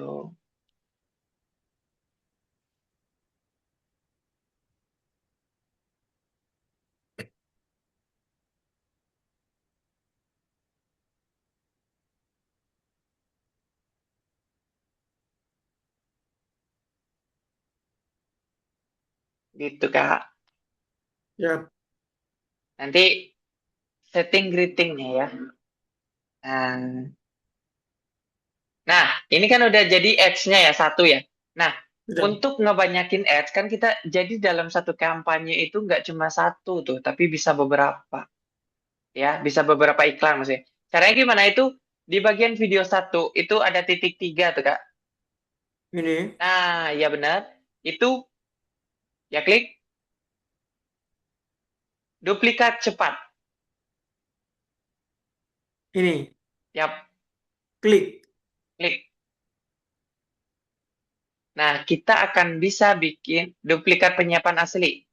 S1: Gitu Kak.
S2: ya,
S1: Nanti setting greetingnya ya. Nah, ini kan udah jadi ads-nya ya satu ya. Nah,
S2: sudah.
S1: untuk ngebanyakin ads kan kita jadi dalam satu kampanye itu nggak cuma satu tuh, tapi bisa beberapa ya, bisa beberapa iklan maksudnya. Caranya gimana itu? Di bagian video satu itu ada titik tiga tuh Kak.
S2: Ini,
S1: Nah, ya benar. Itu ya klik duplikat cepat.
S2: ini,
S1: Ya,
S2: klik.
S1: klik. Nah, kita akan bisa bikin duplikat penyiapan asli.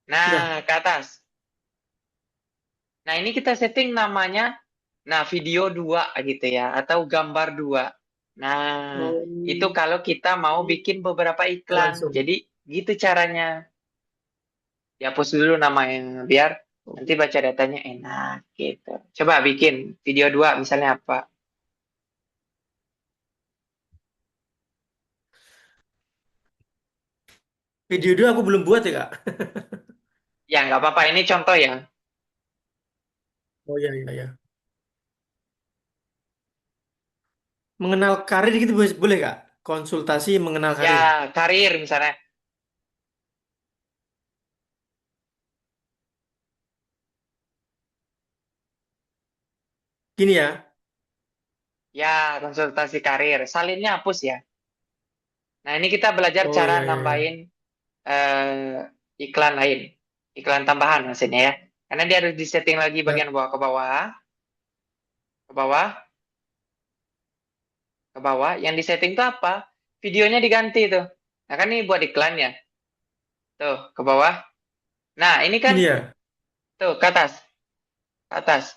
S2: Sudah.
S1: Nah, ke atas. Nah, ini kita setting namanya, nah, video 2 gitu ya, atau gambar 2. Nah,
S2: Oh,
S1: itu kalau kita mau
S2: ini
S1: bikin beberapa iklan.
S2: langsung.
S1: Jadi, gitu caranya. Dihapus dulu namanya, biar
S2: Oh.
S1: nanti baca datanya enak gitu. Coba bikin video 2 misalnya apa?
S2: Video dulu aku belum buat ya, Kak.
S1: Ya, nggak apa-apa, ini contoh ya.
S2: Oh, iya, iya, iya. Mengenal karir gitu boleh, boleh, Kak? Konsultasi mengenal karir.
S1: Ya, karir misalnya.
S2: Gini ya.
S1: Ya, konsultasi karir. Salinnya hapus ya. Nah, ini kita belajar
S2: Oh,
S1: cara
S2: iya, iya, iya.
S1: nambahin eh, iklan lain, iklan tambahan maksudnya ya. Karena dia harus disetting lagi
S2: Ya.
S1: bagian bawah ke bawah, ke bawah, ke bawah. Yang disetting itu apa? Videonya diganti tuh. Nah kan ini buat iklan ya. Tuh ke bawah. Nah ini kan
S2: Gini ya.
S1: tuh ke atas, ke atas.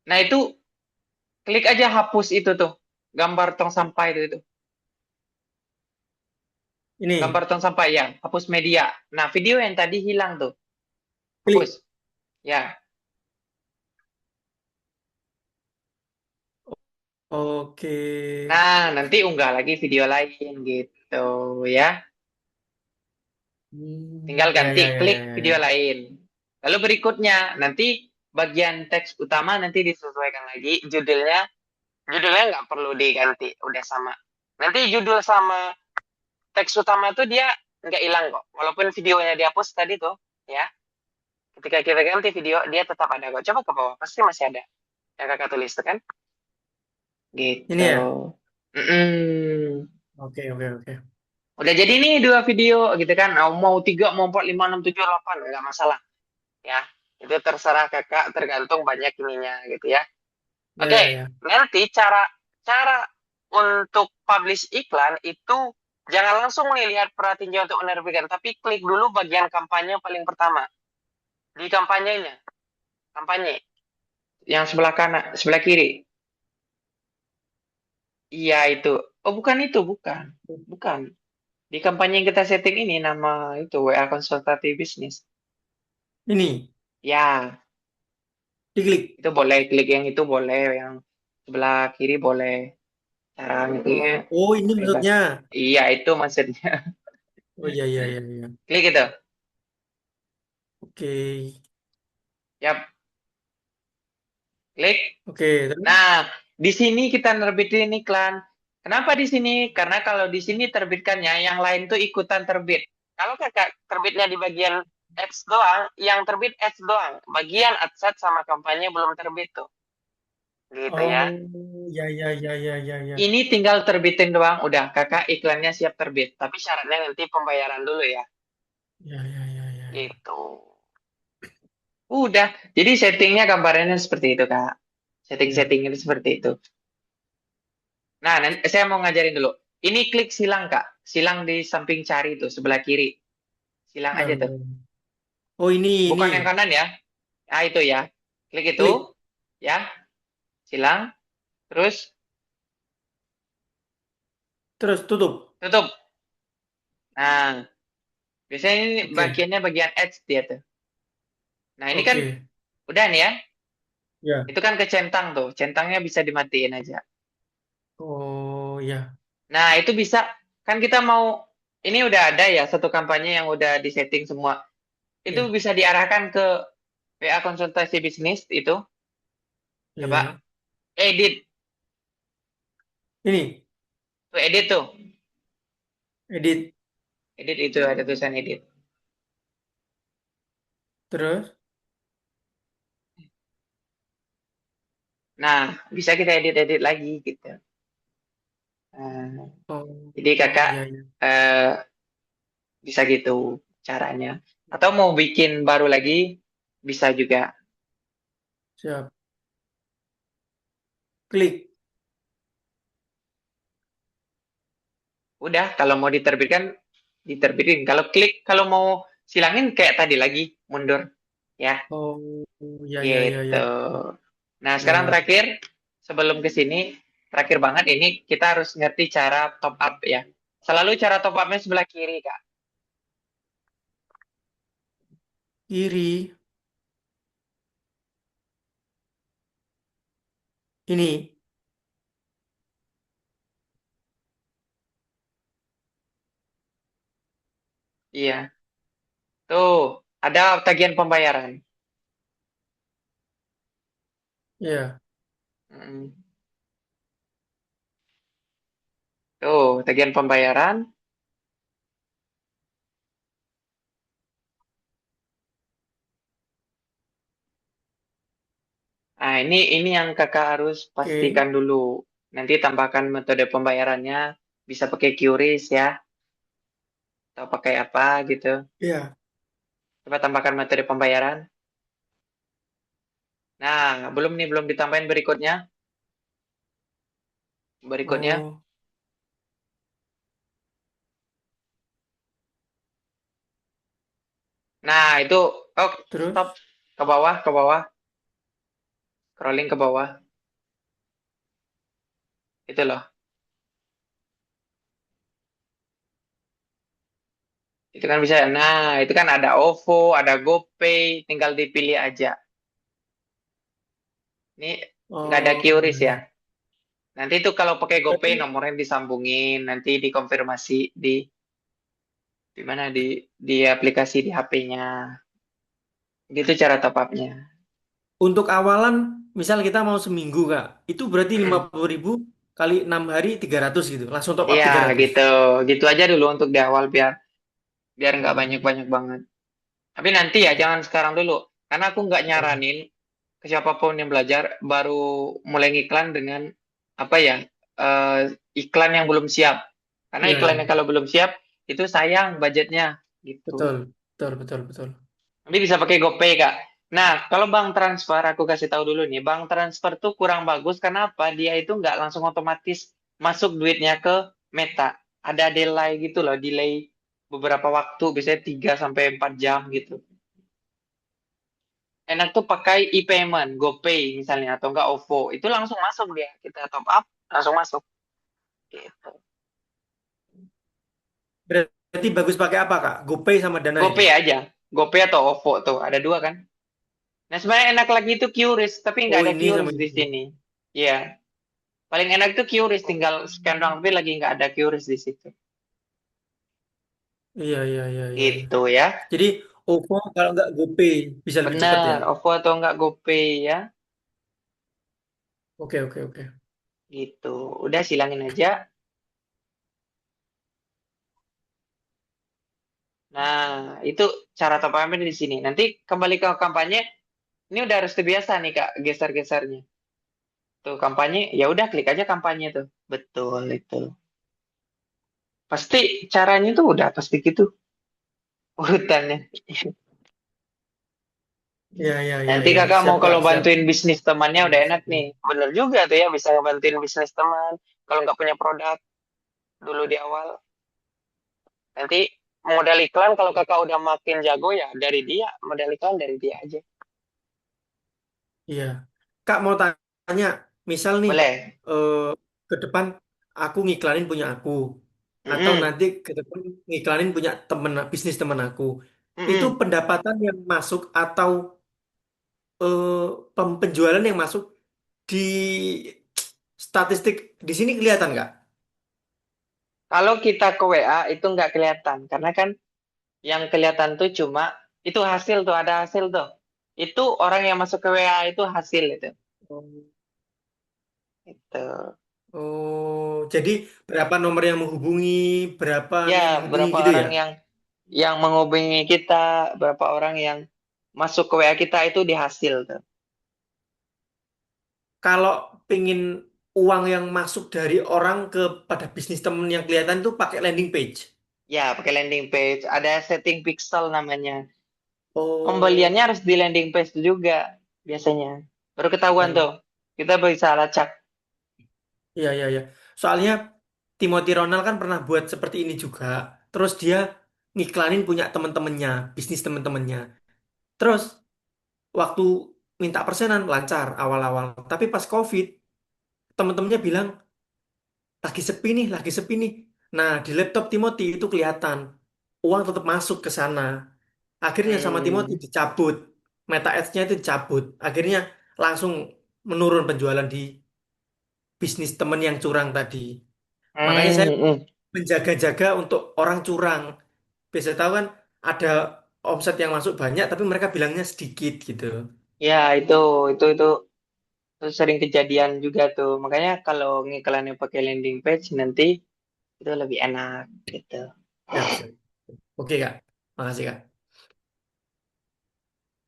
S1: Nah itu klik aja hapus itu tuh, gambar tong sampah itu.
S2: Ini.
S1: Gambar tong sampah ya, hapus media. Nah video yang tadi hilang tuh, hapus.
S2: Klik.
S1: Ya.
S2: Oke.
S1: Nah nanti unggah lagi video lain gitu ya. Tinggal
S2: Ya,
S1: ganti
S2: ya, ya,
S1: klik
S2: ya, ya,
S1: video
S2: ya.
S1: lain. Lalu berikutnya, nanti bagian teks utama nanti disesuaikan lagi. Judulnya nggak perlu diganti, udah sama. Nanti judul sama teks utama itu dia nggak hilang kok. Walaupun videonya dihapus tadi tuh, ya. Ketika kita ganti video, dia tetap ada kok. Coba ke bawah, pasti masih ada. Yang kakak tulis tuh kan? Gitu.
S2: Ini ya.
S1: Mm-mm.
S2: Oke, oke, oke.
S1: Udah jadi nih 2 video gitu kan. Mau 3, mau 4, 5, 6, 7, 8, nggak masalah ya. Itu terserah kakak, tergantung banyak ininya gitu ya.
S2: Ya,
S1: Oke,
S2: ya, ya.
S1: nanti cara cara untuk publish iklan itu jangan langsung nih lihat pratinja untuk menerbitkan, tapi klik dulu bagian kampanye paling pertama. Di kampanyenya, kampanye yang sebelah kanan, sebelah kiri. Iya itu. Oh bukan itu, bukan. Bukan. Di kampanye yang kita setting ini nama itu WA konsultatif bisnis.
S2: Ini
S1: Ya,
S2: diklik.
S1: itu boleh klik yang itu boleh, yang sebelah kiri boleh. Cara ngekliknya
S2: Oh, ini
S1: bebas.
S2: maksudnya.
S1: Iya itu maksudnya.
S2: Oh, iya, iya, iya, iya.
S1: Klik itu.
S2: Oke.
S1: Yap, klik.
S2: Oke, terus?
S1: Nah, di sini kita nerbitin iklan. Kenapa di sini? Karena kalau di sini terbitkannya, yang lain tuh ikutan terbit. Kalau kakak terbitnya di bagian ads doang, yang terbit ads doang. Bagian adset sama kampanye belum terbit tuh. Gitu ya.
S2: Oh, ya, ya, ya, ya, ya, ya.
S1: Ini tinggal terbitin doang, udah kakak iklannya siap terbit. Tapi syaratnya nanti pembayaran dulu ya.
S2: Ya, ya, ya, ya, ya.
S1: Gitu. Udah. Jadi settingnya gambarannya seperti itu, Kak.
S2: Ya.
S1: Setting-setting itu seperti itu. Nah, nanti saya mau ngajarin dulu. Ini klik silang, Kak. Silang di samping cari itu, sebelah kiri. Silang aja
S2: Bentar,
S1: tuh.
S2: bentar. Oh, ini.
S1: Bukan yang kanan ya. Nah, itu ya. Klik itu,
S2: Klik.
S1: ya. Silang. Terus
S2: Terus tutup.
S1: tutup. Nah, biasanya ini
S2: Oke.
S1: bagiannya bagian ads dia tuh. Nah, ini kan
S2: Oke.
S1: udah nih ya.
S2: Ya.
S1: Itu kan ke centang tuh. Centangnya bisa dimatiin aja.
S2: Oh, ya.
S1: Nah, itu bisa. Kan kita mau, ini udah ada ya satu kampanye yang udah disetting semua. Itu
S2: Ya.
S1: bisa diarahkan ke WA konsultasi bisnis itu. Coba
S2: Ya.
S1: edit.
S2: Ini.
S1: Tuh edit tuh.
S2: Edit.
S1: Edit itu ada tulisan edit.
S2: Terus.
S1: Nah, bisa kita edit-edit lagi gitu. Nah,
S2: Oh,
S1: jadi
S2: oh,
S1: kakak
S2: ya, ya.
S1: eh, bisa gitu caranya. Atau mau bikin baru lagi bisa juga.
S2: Siap. Klik.
S1: Udah, kalau mau diterbitkan diterbitin. Kalau klik, kalau mau silangin kayak tadi lagi mundur, ya,
S2: Oh, ya, ya, ya,
S1: gitu.
S2: ya.
S1: Nah,
S2: Ya,
S1: sekarang
S2: ya.
S1: terakhir sebelum ke sini, terakhir banget ini kita harus ngerti cara top up ya. Selalu cara top upnya sebelah kiri, Kak.
S2: Kiri. Ini.
S1: Iya. Tuh, ada tagihan pembayaran.
S2: Ya.
S1: Mm. Tuh, tagihan pembayaran. Nah, ini yang kakak harus
S2: Oke.
S1: pastikan dulu. Nanti tambahkan metode pembayarannya. Bisa pakai QRIS ya, atau pakai apa gitu.
S2: Ya.
S1: Coba tambahkan metode pembayaran. Nah, belum nih, belum ditambahin berikutnya. Berikutnya.
S2: Oh.
S1: Nah, itu, oh, stop.
S2: Terus.
S1: Ke bawah, ke bawah. Scrolling ke bawah. Itu loh. Itu kan bisa. Nah, itu kan ada OVO, ada GoPay. Tinggal dipilih aja. Ini nggak ada
S2: Oh,
S1: QRIS
S2: ya,
S1: ya.
S2: ya.
S1: Nanti itu kalau pakai GoPay
S2: Berarti
S1: nomornya disambungin, nanti dikonfirmasi di mana di aplikasi di HP-nya. Gitu cara top up-nya.
S2: untuk awalan, misal kita mau seminggu, Kak, itu berarti lima
S1: Mm-mm.
S2: puluh ribu kali 6 hari 300 gitu. Langsung top up
S1: Iya,
S2: 300.
S1: gitu. Gitu aja dulu untuk di awal biar biar nggak
S2: Oh,
S1: banyak-banyak banget. Tapi nanti ya jangan sekarang dulu. Karena aku nggak
S2: ya, ya.
S1: nyaranin ke siapapun yang belajar baru mulai ngiklan dengan apa ya iklan yang belum siap. Karena
S2: Ya,
S1: iklannya
S2: ya.
S1: kalau belum siap itu sayang budgetnya gitu.
S2: Betul, betul, betul, betul.
S1: Nanti bisa pakai GoPay, Kak. Nah, kalau bank transfer, aku kasih tahu dulu nih, bank transfer tuh kurang bagus. Kenapa? Dia itu nggak langsung otomatis masuk duitnya ke Meta. Ada delay gitu loh, delay beberapa waktu, biasanya 3 sampai 4 jam gitu. Enak tuh pakai e-payment, GoPay misalnya, atau enggak OVO. Itu langsung masuk dia. Kita top up, langsung masuk. Gitu.
S2: Berarti bagus pakai apa, Kak? GoPay sama Dana ini?
S1: GoPay aja. GoPay atau OVO tuh, ada dua kan? Nah, sebenarnya enak lagi itu QRIS, tapi nggak
S2: Oh,
S1: ada
S2: ini sama
S1: QRIS di
S2: ini.
S1: sini. Iya. Paling enak tuh QRIS, tinggal scan doang, tapi lagi nggak ada QRIS di situ.
S2: Iya, iya, iya, iya, iya.
S1: Gitu ya.
S2: Jadi OVO kalau nggak GoPay bisa lebih cepat ya?
S1: Benar, OVO atau enggak GoPay ya.
S2: Oke, oke, oke.
S1: Gitu. Udah silangin aja. Nah, itu cara top up di sini. Nanti kembali ke kampanye, ini udah harus terbiasa nih Kak, geser-gesernya. Tuh kampanye, ya udah klik aja kampanye tuh. Betul itu. Pasti caranya tuh udah pasti gitu urutannya.
S2: Iya, iya, iya,
S1: Nanti
S2: iya.
S1: kakak
S2: Siap,
S1: mau
S2: Kak,
S1: kalau
S2: siap.
S1: bantuin bisnis temannya udah enak
S2: Siap.
S1: nih. Bener juga tuh ya bisa ngebantuin bisnis teman. Kalau nggak punya produk dulu di awal. Nanti modal iklan kalau kakak udah makin jago ya dari dia. Modal iklan dari dia aja.
S2: Iya. Kak mau tanya, misal nih
S1: Boleh.
S2: eh, ke depan aku ngiklanin punya aku, atau
S1: Mm-mm.
S2: nanti ke depan ngiklanin punya temen bisnis temen aku, itu
S1: Mm-mm.
S2: pendapatan yang masuk atau penjualan yang masuk di statistik di sini kelihatan nggak?
S1: Kalau kita ke WA itu nggak kelihatan. Karena kan yang kelihatan tuh cuma itu hasil tuh. Ada hasil tuh. Itu orang yang masuk ke WA itu hasil itu.
S2: Oh,
S1: Itu.
S2: oh, jadi berapa nomor yang menghubungi, berapa
S1: Ya,
S2: yang menghubungi
S1: berapa
S2: gitu ya?
S1: orang yang menghubungi kita, berapa orang yang masuk ke WA kita itu dihasil tuh.
S2: Kalau pingin uang yang masuk dari orang kepada bisnis temen yang kelihatan tuh pakai landing page.
S1: Ya, pakai landing page. Ada setting pixel namanya.
S2: Oh,
S1: Pembeliannya harus di landing page juga biasanya. Baru ketahuan
S2: iya,
S1: tuh. Kita bisa lacak.
S2: iya, iya, iya. Soalnya Timothy Ronald kan pernah buat seperti ini juga. Terus dia ngiklanin punya teman-temannya, bisnis teman-temannya. Terus waktu minta persenan lancar awal-awal. Tapi pas COVID, teman-temannya bilang lagi sepi nih, lagi sepi nih. Nah, di laptop Timothy itu kelihatan uang tetap masuk ke sana. Akhirnya sama Timothy
S1: Hmm.
S2: dicabut. Meta Ads-nya itu dicabut. Akhirnya langsung menurun penjualan di bisnis temen yang curang tadi. Makanya saya
S1: Hmm. Hmm.
S2: menjaga-jaga untuk orang curang. Biasa tahu kan ada omset yang masuk banyak tapi mereka bilangnya sedikit gitu.
S1: Ya, itu sering kejadian juga tuh. Makanya kalau ngiklannya pakai landing page nanti itu lebih enak gitu.
S2: Siap, siap. Oke, Kak. Makasih, Kak.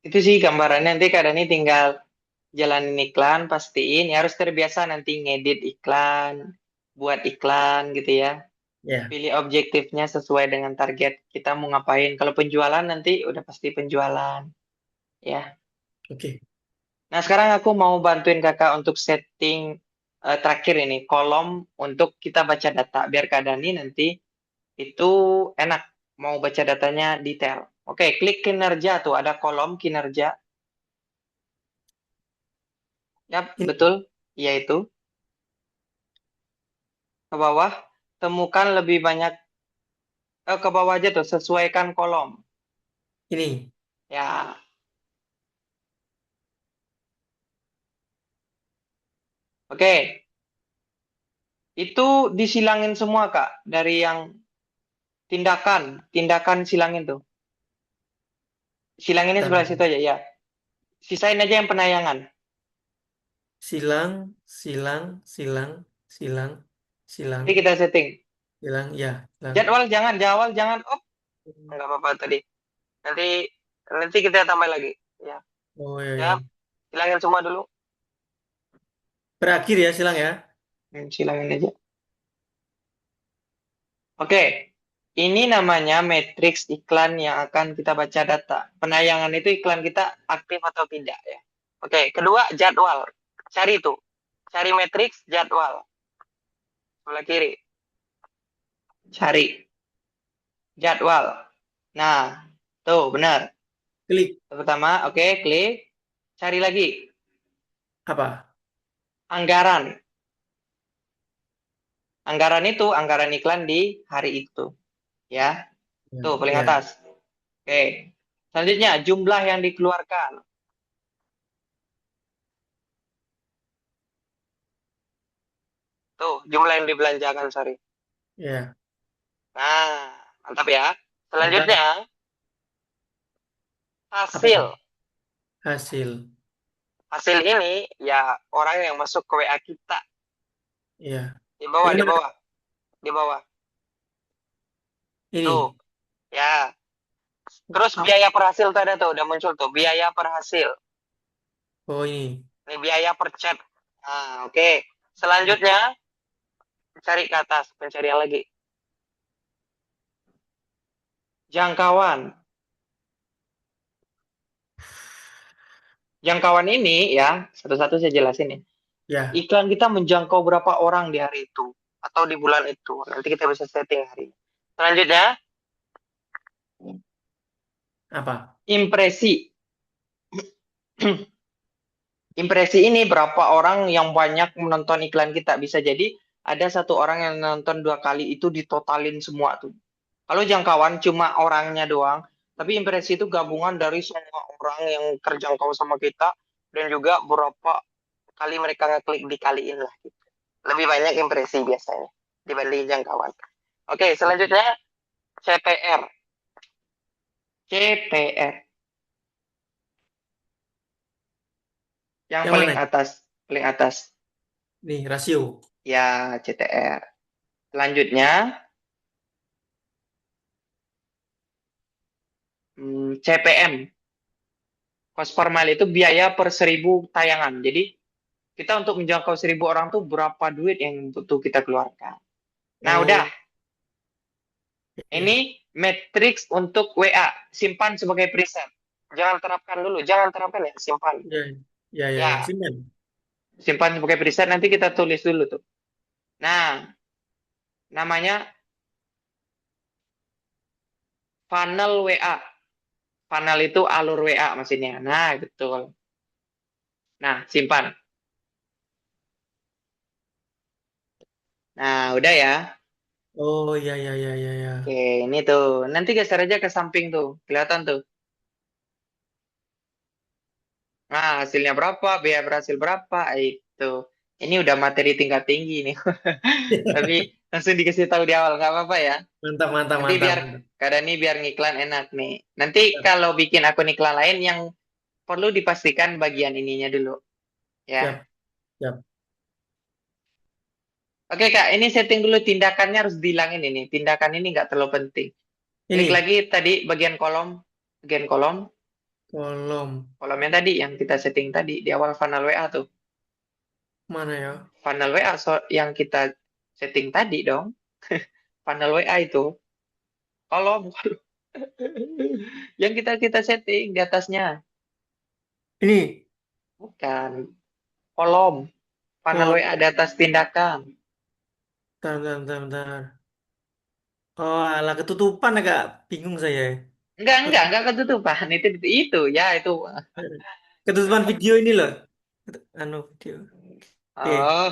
S1: Itu sih gambarannya nanti kadang ini tinggal jalanin iklan, pastiin ya harus terbiasa nanti ngedit iklan, buat iklan gitu ya.
S2: Ya,
S1: Pilih objektifnya sesuai dengan target kita mau ngapain. Kalau penjualan nanti udah pasti penjualan ya.
S2: oke.
S1: Nah, sekarang aku mau bantuin kakak untuk setting terakhir ini kolom untuk kita baca data biar Kak Dani nanti itu enak mau baca datanya detail. Oke, klik kinerja tuh ada kolom kinerja. Yap,
S2: Ini,
S1: betul. Yaitu ke bawah temukan lebih banyak ke bawah aja tuh sesuaikan kolom.
S2: ini.
S1: Ya, oke. Itu disilangin semua Kak dari yang tindakan silangin tuh. Silanginnya
S2: Bentar,
S1: sebelah situ
S2: bentar.
S1: aja ya. Sisain aja yang penayangan.
S2: Silang, silang, silang, silang, silang,
S1: Nanti kita setting.
S2: silang, ya, silang.
S1: Jadwal jangan. Oh, nggak apa-apa tadi. Nanti nanti kita tambah lagi. Ya,
S2: Oh, ya,
S1: ya.
S2: ya.
S1: Silangin semua dulu.
S2: Berakhir ya, silang ya.
S1: Silangin aja. Oke. Ini namanya matriks iklan yang akan kita baca data. Penayangan itu iklan kita aktif atau tidak ya. Oke, kedua jadwal. Cari tuh. Cari matriks jadwal. Sebelah kiri. Cari jadwal. Nah, tuh benar.
S2: Klik
S1: Pertama, oke, klik. Cari lagi
S2: apa?
S1: anggaran. Anggaran itu anggaran iklan di hari itu, ya.
S2: Ya,
S1: Tuh paling
S2: ya.
S1: atas. Oke. Selanjutnya jumlah yang dikeluarkan. Tuh, jumlah yang dibelanjakan, sorry.
S2: Ya,
S1: Nah, mantap ya.
S2: mantap.
S1: Selanjutnya
S2: Apa itu?
S1: hasil.
S2: Hasil.
S1: Hasil ini ya orang yang masuk ke WA kita.
S2: Ya.
S1: Di bawah,
S2: Ini
S1: di
S2: mana?
S1: bawah, di bawah. Tuh,
S2: Ini.
S1: ya. Terus biaya per hasil tuh ada tuh, udah muncul tuh, biaya per hasil.
S2: Oh, ini.
S1: Ini biaya per chat. Nah, oke. Selanjutnya cari ke atas, pencarian lagi. Jangkauan. Jangkauan ini ya, satu-satu saya jelasin ya.
S2: Ya,
S1: Iklan kita menjangkau berapa orang di hari itu atau di bulan itu. Nanti kita bisa setting hari. Selanjutnya,
S2: apa?
S1: impresi. Impresi ini berapa orang yang banyak menonton iklan kita. Bisa jadi ada satu orang yang nonton 2 kali itu ditotalin semua tuh. Kalau jangkauan cuma orangnya doang, tapi impresi itu gabungan dari semua orang yang terjangkau sama kita dan juga berapa kali mereka ngeklik dikaliin lah gitu. Lebih banyak impresi biasanya dibanding jangkauan. Oke, selanjutnya CTR. CTR. Yang
S2: Yang
S1: paling
S2: mana?
S1: atas, paling atas.
S2: Nih, rasio.
S1: Ya, CTR. Selanjutnya CPM. Cost per mile itu biaya per 1.000 tayangan. Jadi kita untuk menjangkau 1.000 orang tuh berapa duit yang butuh kita keluarkan. Nah, udah.
S2: Oh,
S1: Ini
S2: ya.
S1: matriks untuk WA. Simpan sebagai preset. Jangan terapkan dulu. Jangan terapkan ya. Simpan.
S2: Ya, ya, ya, ya.
S1: Ya,
S2: Simpan.
S1: simpan sebagai preset. Nanti kita tulis dulu tuh. Nah, namanya funnel WA. Funnel itu alur WA maksudnya. Nah, betul. Nah, simpan. Nah, udah ya.
S2: Oh, ya, ya, ya, ya, ya.
S1: Oke, ini tuh. Nanti geser aja ke samping tuh. Kelihatan tuh. Nah, hasilnya berapa, biaya berhasil berapa, itu. Ini udah materi tingkat tinggi nih. Tapi langsung dikasih tahu di awal, nggak apa-apa ya.
S2: Mantap, mantap,
S1: Nanti
S2: mantap,
S1: biar
S2: mantap.
S1: keadaan ini biar ngiklan enak nih. Nanti
S2: Siap,
S1: kalau bikin akun iklan lain yang perlu dipastikan bagian ininya dulu, ya.
S2: siap, siap.
S1: Oke Kak, ini setting dulu tindakannya harus dihilangin ini. Tindakan ini nggak terlalu penting. Klik
S2: Ini,
S1: lagi tadi bagian kolom,
S2: kolom.
S1: kolom yang tadi yang kita setting tadi di awal funnel WA tuh.
S2: Mana ya?
S1: Funnel WA yang kita setting tadi dong. Funnel WA itu kolom yang kita kita setting di atasnya.
S2: Ini,
S1: Bukan kolom. Funnel
S2: kolom.
S1: WA di atas tindakan.
S2: Bentar, bentar, bentar, bentar. Oh, alah, ketutupan agak bingung saya.
S1: Enggak ketutupan. Itu ya itu.
S2: Ketutupan video ini loh. Anu, video. Oke.
S1: Oh,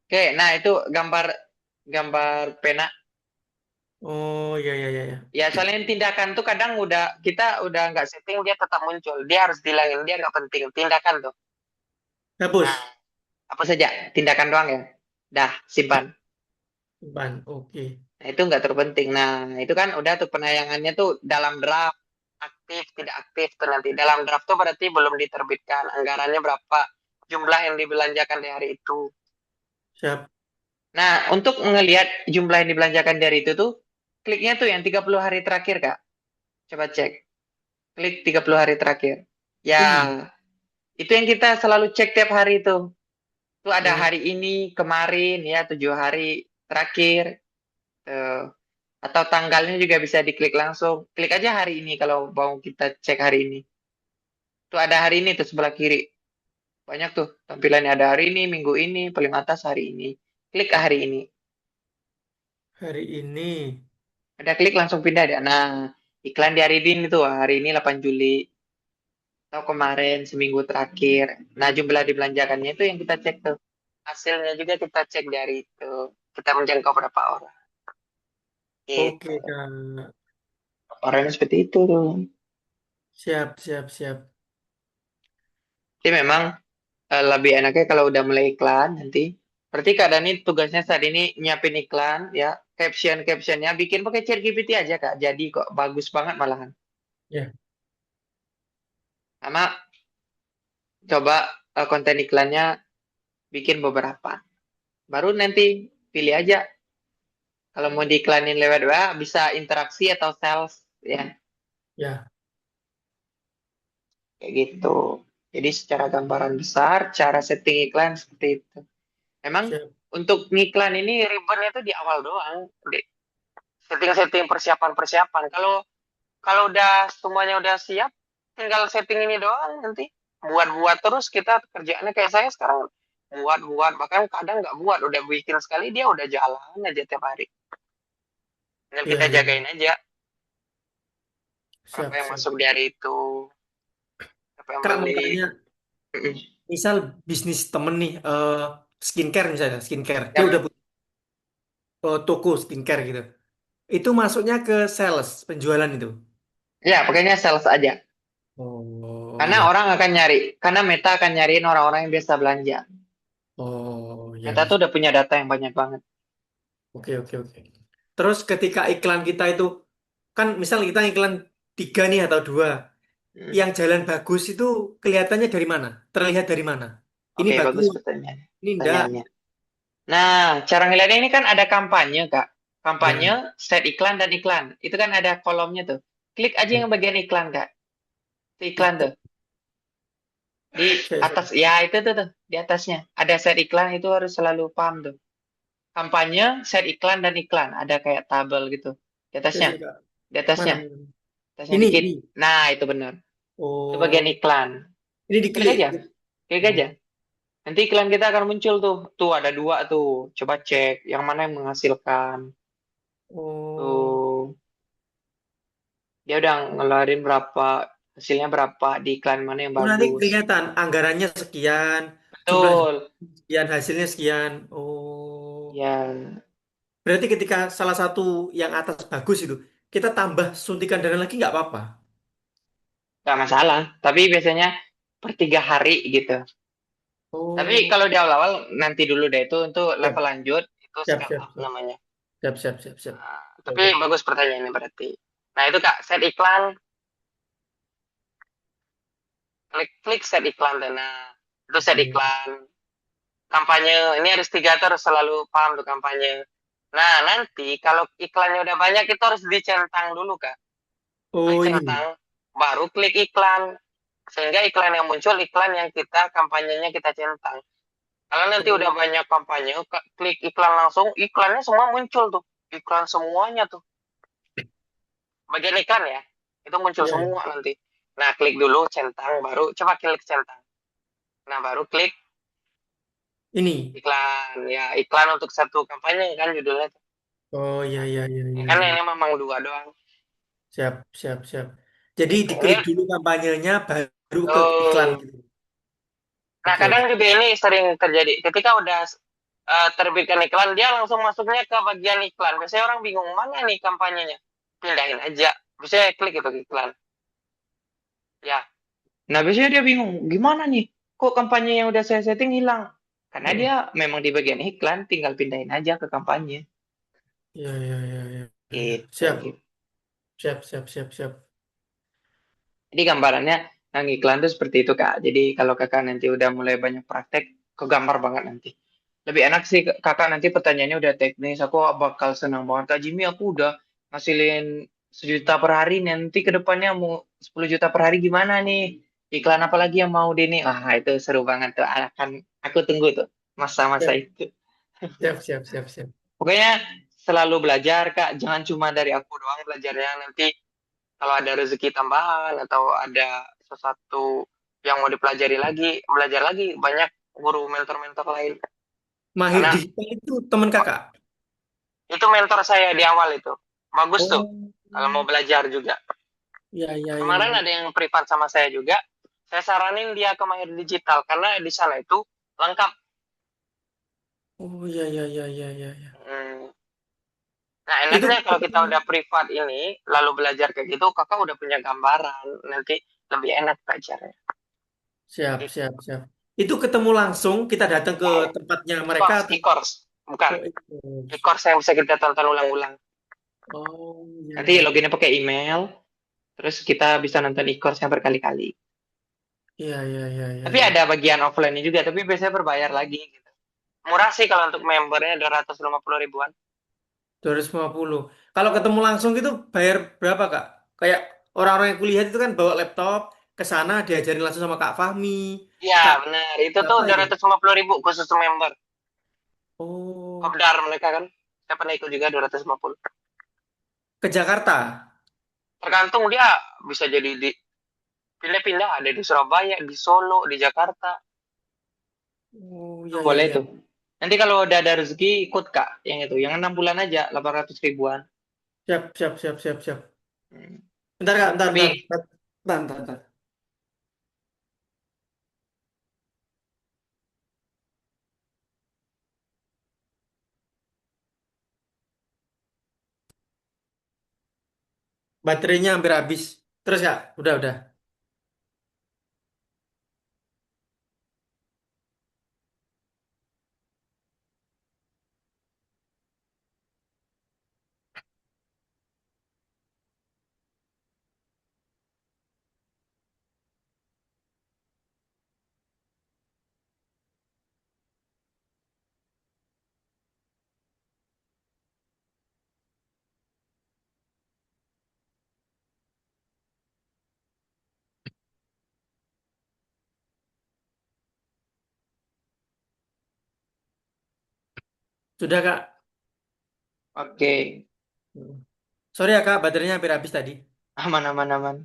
S1: oke. Nah, itu gambar gambar pena.
S2: Oh, ya, ya, ya, ya.
S1: Ya, soalnya tindakan tuh kadang kita udah nggak setting dia tetap muncul. Dia harus dihilangin. Dia nggak penting. Tindakan tuh. Nah,
S2: Hapus.
S1: apa saja? Tindakan doang ya. Dah, simpan.
S2: Simpan. Oke.
S1: Nah, itu nggak terpenting. Nah, itu kan udah tuh penayangannya tuh dalam draft, aktif, tidak aktif tuh nanti. Dalam draft tuh berarti belum diterbitkan. Anggarannya berapa, jumlah yang dibelanjakan di hari itu.
S2: Siap.
S1: Nah, untuk melihat jumlah yang dibelanjakan dari itu tuh, kliknya tuh yang 30 hari terakhir, Kak. Coba cek. Klik 30 hari terakhir. Ya,
S2: Ini.
S1: itu yang kita selalu cek tiap hari itu. Tuh ada
S2: Oh,
S1: hari ini, kemarin, ya, 7 hari terakhir. Tuh. Atau tanggalnya juga bisa diklik langsung. Klik aja hari ini kalau mau kita cek hari ini. Tuh ada hari ini tuh sebelah kiri. Banyak tuh tampilannya ada hari ini, minggu ini, paling atas hari ini. Klik ke hari ini.
S2: Hari ini.
S1: Ada klik langsung pindah deh. Nah, iklan di hari ini tuh hari ini 8 Juli. Atau kemarin seminggu terakhir. Nah, jumlah dibelanjakannya itu yang kita cek tuh. Hasilnya juga kita cek dari itu. Kita menjangkau berapa orang.
S2: Oke,
S1: Gitu.
S2: Kak.
S1: Orangnya seperti itu tuh.
S2: Siap, siap, siap.
S1: Jadi memang lebih enaknya kalau udah mulai iklan nanti. Berarti Kak Dani tugasnya saat ini nyiapin iklan ya. Captionnya bikin pakai ChatGPT aja Kak. Jadi kok bagus banget malahan.
S2: Ya,
S1: Sama coba konten iklannya bikin beberapa. Baru nanti pilih aja. Kalau mau diiklanin lewat WA bisa interaksi atau sales ya.
S2: ya,
S1: Kayak gitu. Jadi secara gambaran besar cara setting iklan seperti itu. Emang
S2: siap.
S1: untuk ngiklan ini ribetnya itu di awal doang. Setting-setting persiapan-persiapan. Kalau kalau udah semuanya udah siap, tinggal setting ini doang nanti. Buat-buat terus kita kerjaannya kayak saya sekarang buat-buat bahkan kadang nggak buat udah bikin sekali dia udah jalan aja tiap hari. Tinggal
S2: Iya,
S1: kita
S2: iya.
S1: jagain aja berapa
S2: Siap,
S1: yang
S2: siap.
S1: masuk di hari itu, berapa yang
S2: Kak mau
S1: beli.
S2: tanya, misal bisnis temen nih, skincare misalnya, skincare. Dia udah
S1: Yap.
S2: punya toko skincare gitu. Itu masuknya ke sales, penjualan itu.
S1: Ya, pakainya sales aja.
S2: Oh,
S1: Karena
S2: iya.
S1: orang akan nyari, karena Meta akan nyariin orang-orang yang biasa belanja.
S2: Oh, iya,
S1: Meta
S2: iya.
S1: tuh udah punya data yang banyak banget.
S2: Oke, oke, oke. Terus ketika iklan kita itu, kan misal kita iklan tiga nih atau dua,
S1: Hmm.
S2: yang jalan bagus itu kelihatannya dari mana? Terlihat dari mana? Ini
S1: Oke, bagus
S2: bagus, ini enggak.
S1: pertanyaannya. Nah, cara ngeliatnya ini kan ada kampanye, Kak. Kampanye,
S2: Ya,
S1: set iklan dan iklan. Itu kan ada kolomnya tuh. Klik aja
S2: ya.
S1: yang bagian iklan, Kak. Itu iklan
S2: Iklan.
S1: tuh. Di atas, ya itu tuh, di atasnya. Ada set iklan itu harus selalu paham tuh. Kampanye, set iklan dan iklan. Ada kayak tabel gitu. Di atasnya,
S2: Sini, Kak.
S1: di atasnya,
S2: Mana?
S1: atasnya
S2: Ini,
S1: dikit.
S2: ini.
S1: Nah, itu benar. Itu bagian
S2: Oh,
S1: iklan.
S2: ini
S1: Klik
S2: diklik.
S1: aja, klik aja.
S2: Oh,
S1: Nanti iklan kita akan muncul tuh. Tuh ada dua tuh. Coba cek yang mana yang menghasilkan.
S2: oh.
S1: Tuh, dia udah ngeluarin berapa, hasilnya berapa di iklan mana yang
S2: Oh, nanti
S1: bagus.
S2: kelihatan anggarannya sekian, jumlah
S1: Betul.
S2: sekian, hasilnya sekian. Oh.
S1: Ya,
S2: Berarti ketika salah satu yang atas bagus itu, kita tambah suntikan dana lagi nggak apa-apa.
S1: nggak masalah. Tapi biasanya per 3 hari gitu. Tapi
S2: Oh,
S1: kalau di awal-awal nanti dulu deh itu untuk
S2: siap,
S1: level lanjut itu
S2: siap,
S1: scale
S2: siap,
S1: up
S2: siap,
S1: namanya.
S2: siap, siap, siap, siap.
S1: Nah,
S2: Oke,
S1: tapi
S2: oke.
S1: bagus pertanyaannya berarti. Nah itu Kak, set iklan, klik klik set iklan dan nah itu set
S2: Oke.
S1: iklan. Kampanye ini harus 3 terus selalu paham tuh kampanye. Nah nanti kalau iklannya udah banyak itu harus dicentang dulu Kak.
S2: Oh, ini.
S1: Dicentang, baru klik iklan. Sehingga iklan yang muncul iklan yang kita kampanyenya kita centang. Kalau nanti udah
S2: Oh,
S1: banyak kampanye, klik iklan langsung, iklannya semua muncul tuh. Iklan semuanya tuh. Bagian iklan ya, itu muncul
S2: iya, iya.
S1: semua nanti. Nah, klik dulu centang, baru coba klik centang. Nah, baru klik
S2: Ini.
S1: iklan. Ya, iklan untuk satu kampanye kan judulnya tuh.
S2: Oh, iya, iya, iya,
S1: Ya
S2: iya,
S1: kan
S2: iya.
S1: ini memang dua doang.
S2: Siap, siap, siap. Jadi
S1: Gitu.
S2: diklik dulu kampanyenya, baru ke iklan
S1: Tuh.
S2: gitu.
S1: Nah,
S2: Oke,
S1: kadang
S2: oke.
S1: juga ini sering terjadi. Ketika udah terbitkan iklan, dia langsung masuknya ke bagian iklan. Biasanya orang bingung, mana nih kampanyenya? Pindahin aja. Biasanya klik itu iklan. Ya. Nah, biasanya dia bingung, gimana nih? Kok kampanye yang udah saya setting hilang? Karena dia
S2: Oh,
S1: memang di bagian iklan, tinggal pindahin aja ke kampanye.
S2: iya, iya, iya, iya, iya.
S1: Gitu,
S2: Siap,
S1: gitu.
S2: siap, siap, siap, siap.
S1: Jadi gambarannya, yang iklan tuh seperti itu, Kak. Jadi kalau kakak nanti udah mulai banyak praktek, kegambar banget nanti. Lebih enak sih kakak nanti pertanyaannya udah teknis. Aku bakal senang banget. Kak Jimmy, aku udah ngasilin 1 juta per hari. Nanti ke depannya mau 10 juta per hari gimana nih? Iklan apa lagi yang mau Denny? Ah, itu seru banget tuh. Akan aku tunggu tuh masa-masa
S2: Siap,
S1: itu.
S2: siap, siap, siap, siap.
S1: Pokoknya selalu belajar Kak, jangan cuma dari aku doang belajarnya, nanti kalau ada rezeki tambahan atau ada sesuatu yang mau dipelajari lagi, belajar lagi banyak guru mentor-mentor lain.
S2: Mahir
S1: Karena
S2: digital itu teman kakak.
S1: itu mentor saya di awal itu. Bagus tuh
S2: Oh,
S1: kalau mau belajar juga.
S2: ya, ya, ya,
S1: Kemarin
S2: ya.
S1: ada yang privat sama saya juga. Saya saranin dia ke Mahir Digital karena di sana itu lengkap.
S2: Oh, ya, ya, ya, ya, ya, ya.
S1: Hmm. Nah,
S2: Itu
S1: enaknya kalau kita udah privat ini, lalu belajar kayak gitu, kakak udah punya gambaran. Nanti lebih enak belajarnya.
S2: siap,
S1: Gitu.
S2: siap, siap. Itu ketemu langsung, kita datang ke tempatnya mereka
S1: E-course,
S2: atau
S1: e-course. Bukan.
S2: oh itu.
S1: E-course yang bisa kita tonton ulang-ulang.
S2: Oh, ya,
S1: Nanti
S2: ya.
S1: loginnya pakai email, terus kita bisa nonton e-course-nya berkali-kali.
S2: Ya, ya, ya, ya,
S1: Tapi
S2: ya.
S1: ada bagian offline-nya juga, tapi biasanya berbayar lagi. Gitu. Murah sih kalau untuk membernya 250 ribuan.
S2: 250. Kalau ketemu langsung gitu bayar berapa, Kak? Kayak orang-orang yang kuliah itu kan bawa laptop ke sana diajarin langsung sama Kak Fahmi.
S1: Iya,
S2: Kak,
S1: benar. Itu tuh
S2: berapa itu?
S1: 250 ribu khusus member.
S2: Oh,
S1: Kopdar mereka kan. Saya pernah ikut juga 250.
S2: ke Jakarta.
S1: Tergantung dia bisa jadi di pindah-pindah. Ada di Surabaya, di Solo, di Jakarta.
S2: Oh,
S1: Itu
S2: ya, ya,
S1: boleh
S2: ya.
S1: tuh. Nanti kalau udah ada rezeki, ikut Kak. Yang itu. Yang 6 bulan aja, 800 ribuan.
S2: Siap, siap, siap, siap, siap.
S1: Hmm.
S2: Bentar, Kak, bentar, bentar.
S1: Tapi
S2: Bentar, bentar, bentar. Baterainya hampir habis. Terus, Kak, udah. Sudah, Kak.
S1: oke.
S2: Sorry ya, Kak, baterainya hampir habis tadi.
S1: Aman, aman, aman.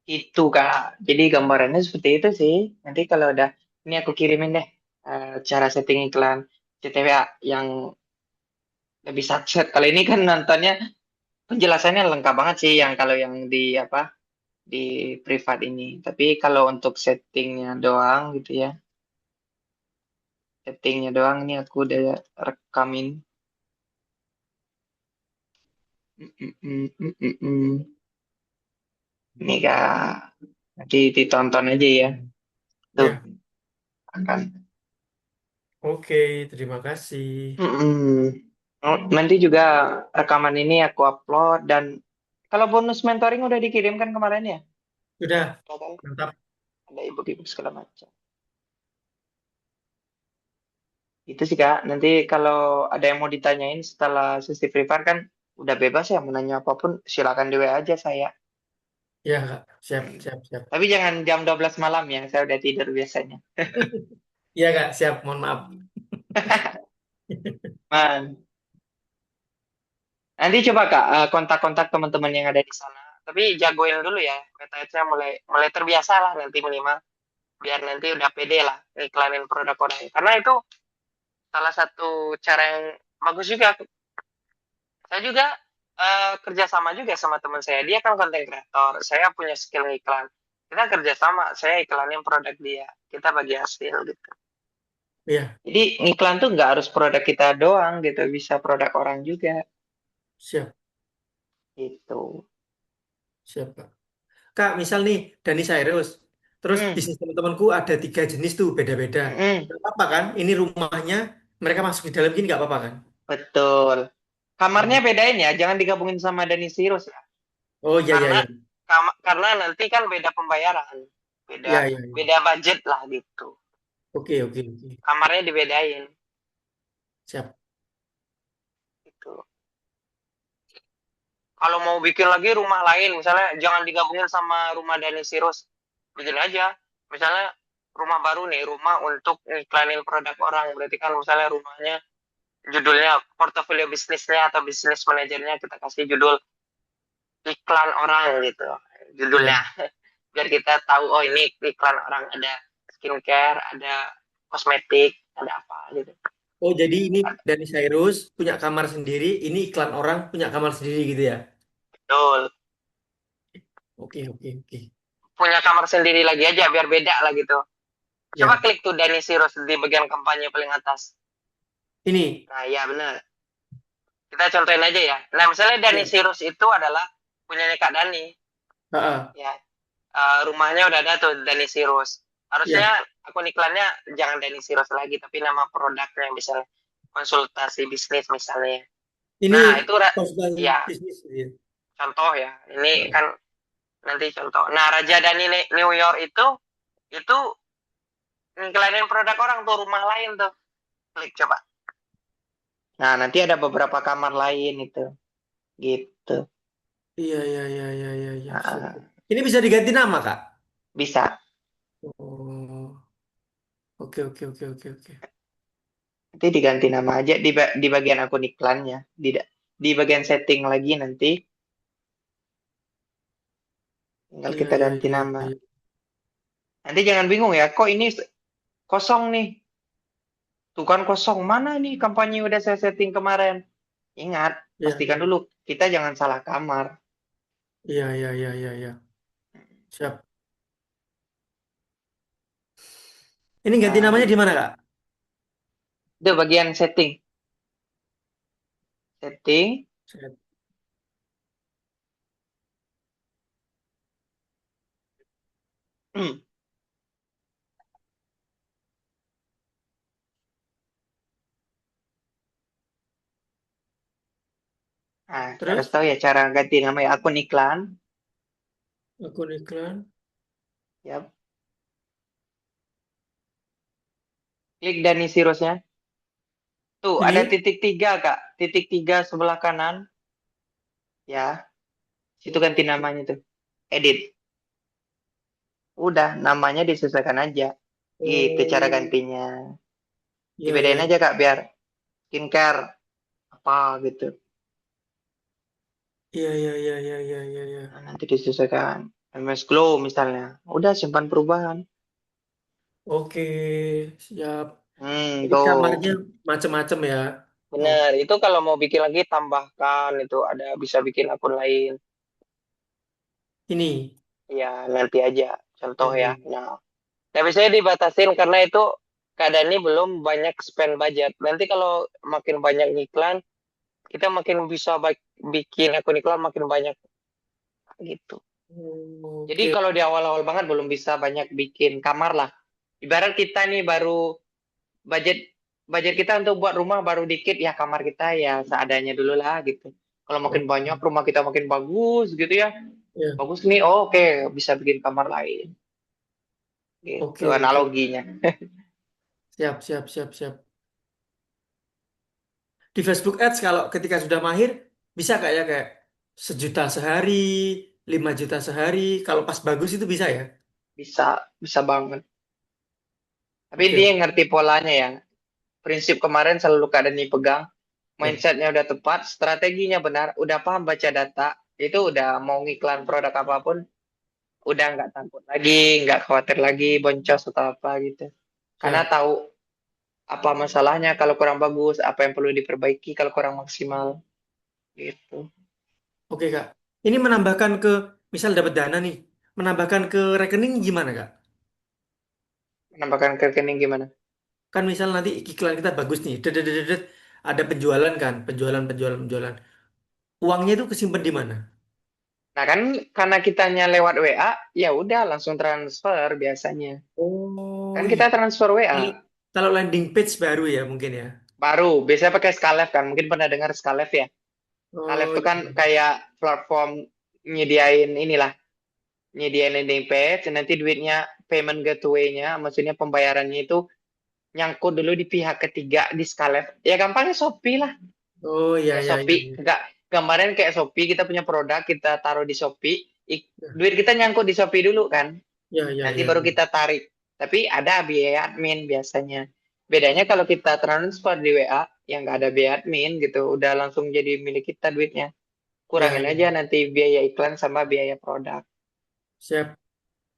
S1: Itu Kak. Jadi gambarannya seperti itu sih. Nanti kalau udah, ini aku kirimin deh cara setting iklan CTWA yang lebih satset. Kalau ini kan nontonnya penjelasannya lengkap banget sih yang kalau yang di apa di privat ini. Tapi kalau untuk settingnya doang gitu ya, settingnya doang ini aku udah rekamin. Ini Kak, nanti ditonton aja ya. Tuh
S2: Ya,
S1: akan.
S2: oke, terima kasih.
S1: Oh, nanti juga rekaman ini aku upload dan kalau bonus mentoring udah dikirimkan kemarin ya,
S2: Sudah,
S1: kan
S2: mantap.
S1: ada ibu-ibu segala macam. Itu sih Kak. Nanti kalau ada yang mau ditanyain setelah sesi privat kan udah bebas ya mau nanya apapun silakan di WA aja saya.
S2: Ya, Kak, siap,
S1: Hmm.
S2: siap, siap.
S1: Tapi jangan jam 12 malam ya, saya udah tidur biasanya.
S2: Iya, Kak, siap. Mohon maaf.
S1: Man. Nanti coba Kak kontak-kontak teman-teman yang ada di sana. Tapi jagoin dulu ya, Meta Ads-nya mulai mulai terbiasa lah nanti minimal biar nanti udah pede lah iklanin produk orang. Karena itu salah satu cara yang bagus juga. Saya juga kerjasama juga sama teman saya. Dia kan konten kreator. Saya punya skill iklan. Kita kerjasama. Saya iklanin produk dia. Kita bagi hasil gitu.
S2: Iya,
S1: Jadi iklan tuh nggak harus produk kita doang gitu. Bisa produk orang juga
S2: siap,
S1: gitu.
S2: siap, Kak. Kak, misal nih, Dani Cyrus. Terus
S1: Hmm,
S2: bisnis teman-temanku ada 3 jenis tuh, beda-beda.
S1: hmm,
S2: Gak apa-apa kan? Ini rumahnya, mereka masuk di dalam gini gak apa-apa kan?
S1: betul. Kamarnya
S2: Hmm.
S1: bedain ya. Jangan digabungin sama Dani Sirus ya.
S2: Oh, iya, iya,
S1: Karena
S2: iya.
S1: karena nanti kan beda pembayaran. Beda
S2: Iya, iya, iya.
S1: beda budget lah gitu.
S2: Oke, oke, oke.
S1: Kamarnya dibedain.
S2: Siap.
S3: gitu. Kalau mau bikin lagi rumah lain, misalnya jangan digabungin sama rumah Dani Sirus, bikin aja. Misalnya rumah baru nih, rumah untuk iklanin produk orang. Berarti kan misalnya rumahnya judulnya portofolio bisnisnya atau bisnis manajernya kita kasih judul iklan orang gitu judulnya.
S2: Ya.
S3: Biar kita tahu oh ini iklan orang ada skincare, ada kosmetik, ada apa gitu.
S2: Oh, jadi ini Dani Cyrus punya kamar sendiri, ini iklan orang punya kamar sendiri gitu ya?
S3: Betul.
S2: Oke, oke, oke.
S3: Punya kamar sendiri lagi aja biar beda lah gitu. Coba
S2: Ya,
S3: klik tuh Dani Sirus di bagian kampanye paling atas.
S2: ini.
S3: Nah, iya benar. Kita contohin aja ya. Nah, misalnya Dani
S2: Ya.
S3: Sirus itu adalah punyanya Kak Dani.
S2: Ah,
S3: Ya, rumahnya udah ada tuh Dani Sirus. Harusnya
S2: ya.
S3: akun iklannya jangan Dani Sirus lagi, tapi nama produknya misalnya konsultasi bisnis misalnya.
S2: Ini
S3: Nah, itu
S2: konsultan
S3: ya
S2: bisnis gitu ya.
S3: contoh ya. Ini
S2: Ah,
S3: kan nanti contoh. Nah, Raja Dani New York itu ngiklanin produk orang tuh rumah lain tuh. Klik coba. Nah, nanti ada beberapa kamar lain itu. Gitu.
S2: iya, iya, iya, iya, iya, iya. Siap, siap.
S3: Nah,
S2: Ini bisa diganti nama, Kak?
S3: bisa.
S2: Oh, oke, oke, oke, oke, oke.
S3: Nanti diganti nama aja di bagian akun iklannya. Di bagian setting lagi nanti tinggal
S2: Iya,
S3: kita
S2: iya,
S3: ganti
S2: iya,
S3: nama.
S2: iya.
S3: Nanti jangan bingung ya, kok ini kosong nih. Tuh kan kosong. Mana nih kampanye udah saya setting kemarin? Ingat,
S2: Iya,
S3: pastikan dulu kita jangan salah kamar.
S2: iya, iya, iya, iya, iya. Siap. Ini ganti
S3: Nah,
S2: namanya di mana, Kak?
S3: itu bagian setting. Setting.
S2: Siap.
S3: Hmm. Nah, harus
S2: Terus,
S3: tahu ya cara ganti nama ya, akun iklan.
S2: akun iklan.
S3: Ya, klik Dani Sirusnya. Tuh, ada
S2: Ini?
S3: titik tiga, Kak. Titik tiga sebelah kanan. Ya, situ ganti namanya tuh. Edit. Udah, namanya disesuaikan aja. Gitu cara
S2: Oh,
S3: gantinya.
S2: iya, iya,
S3: Dibedain
S2: iya.
S3: aja, Kak, biar skincare apa gitu.
S2: Iya, iya, iya, iya, iya, iya, iya.
S3: Nah, nanti disesuaikan. MS Glow misalnya. Udah simpan perubahan.
S2: Oke, siap. Jadi
S3: Tuh.
S2: kamarnya macam-macam ya. Oh,
S3: Bener, itu kalau mau bikin lagi tambahkan itu ada bisa bikin akun lain.
S2: ini.
S3: Ya, nanti aja contoh
S2: Iya,
S3: ya.
S2: iya.
S3: Nah, tapi saya dibatasin karena itu keadaan ini belum banyak spend budget. Nanti kalau makin banyak iklan, kita makin bisa bikin akun iklan makin banyak gitu.
S2: Oh,
S3: Jadi
S2: oke.
S3: kalau di awal-awal banget belum bisa banyak bikin kamar lah. Ibarat kita nih baru budget budget kita untuk buat rumah baru dikit ya kamar kita ya seadanya dulu lah gitu. Kalau makin
S2: Oh,
S3: banyak rumah kita makin bagus gitu ya.
S2: ya.
S3: Bagus nih, oh, oke bisa bikin kamar lain. Gitu
S2: Oke, oke.
S3: analoginya.
S2: Siap, siap, siap, siap. Di Facebook Ads kalau ketika sudah mahir, bisa kayak 1 juta sehari, 5 juta sehari. Kalau pas bagus itu bisa ya?
S3: Bisa banget. Tapi
S2: Oke,
S3: dia
S2: oke.
S3: ngerti polanya ya. Prinsip kemarin selalu Kak Dani pegang.
S2: Ya.
S3: Mindsetnya udah tepat, strateginya benar, udah paham baca data, itu udah mau ngiklan produk apapun, udah nggak takut lagi, nggak khawatir lagi boncos atau apa gitu. Karena
S2: Siap.
S3: tahu apa masalahnya kalau kurang bagus, apa yang perlu diperbaiki kalau kurang maksimal gitu.
S2: Oke, Kak. Ini menambahkan ke, misal dapat dana nih, menambahkan ke rekening gimana, Kak?
S3: Menambahkan ke rekening gimana?
S2: Kan misal nanti iklan kita bagus nih, dedet, ada penjualan kan, penjualan, penjualan, penjualan. Uangnya itu kesimpan di mana?
S3: Nah kan karena kitanya lewat WA, ya udah langsung transfer biasanya.
S2: Oh
S3: Kan
S2: iya.
S3: kita transfer WA.
S2: Kalau kalau landing page baru ya mungkin ya.
S3: Baru, biasanya pakai Skalev kan. Mungkin pernah dengar Skalev ya. Skalev
S2: Oh
S3: itu kan
S2: iya.
S3: kayak platform nyediain inilah, nyediain landing page, nanti duitnya payment gateway-nya, maksudnya pembayarannya itu
S1: nyangkut dulu di pihak ketiga di Scarlett. Ya gampangnya Shopee lah.
S2: Oh iya
S1: Kayak
S2: iya iya.
S1: Shopee.
S2: Iya.
S1: Enggak, kemarin kayak Shopee kita punya produk kita taruh di Shopee,
S2: Ya
S1: duit kita nyangkut di Shopee dulu kan.
S2: ya ya
S1: Nanti
S2: ya.
S1: baru
S2: Ya.
S1: kita tarik. Tapi ada biaya admin biasanya. Bedanya kalau kita transfer di WA yang nggak ada biaya admin gitu, udah langsung jadi milik kita duitnya.
S2: Ya,
S1: Kurangin
S2: ya.
S1: aja nanti biaya iklan sama biaya produk.
S2: Siap.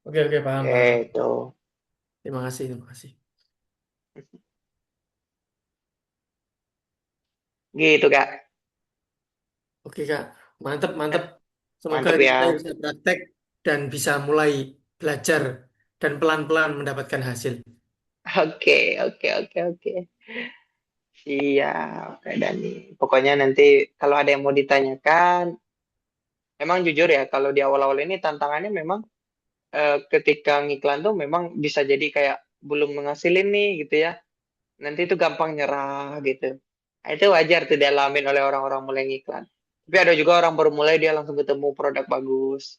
S2: Oke oke paham paham.
S1: Gitu.
S2: Terima kasih terima kasih.
S1: Gitu, Kak.
S2: Oke Kak, mantep mantep. Semoga
S1: Mantep
S2: kita
S1: ya.
S2: bisa praktek dan bisa mulai belajar dan pelan-pelan mendapatkan hasil.
S1: Oke, oke, oke, oke. Siap, Kak Dani. Pokoknya nanti kalau ada yang mau ditanyakan, memang jujur ya, kalau di awal-awal ini tantangannya memang ketika ngiklan tuh memang bisa jadi kayak belum menghasilin nih gitu ya. Nanti itu gampang nyerah gitu. Nah, itu wajar tuh dialamin oleh orang-orang mulai ngiklan. Tapi ada juga orang baru mulai dia langsung ketemu produk bagus.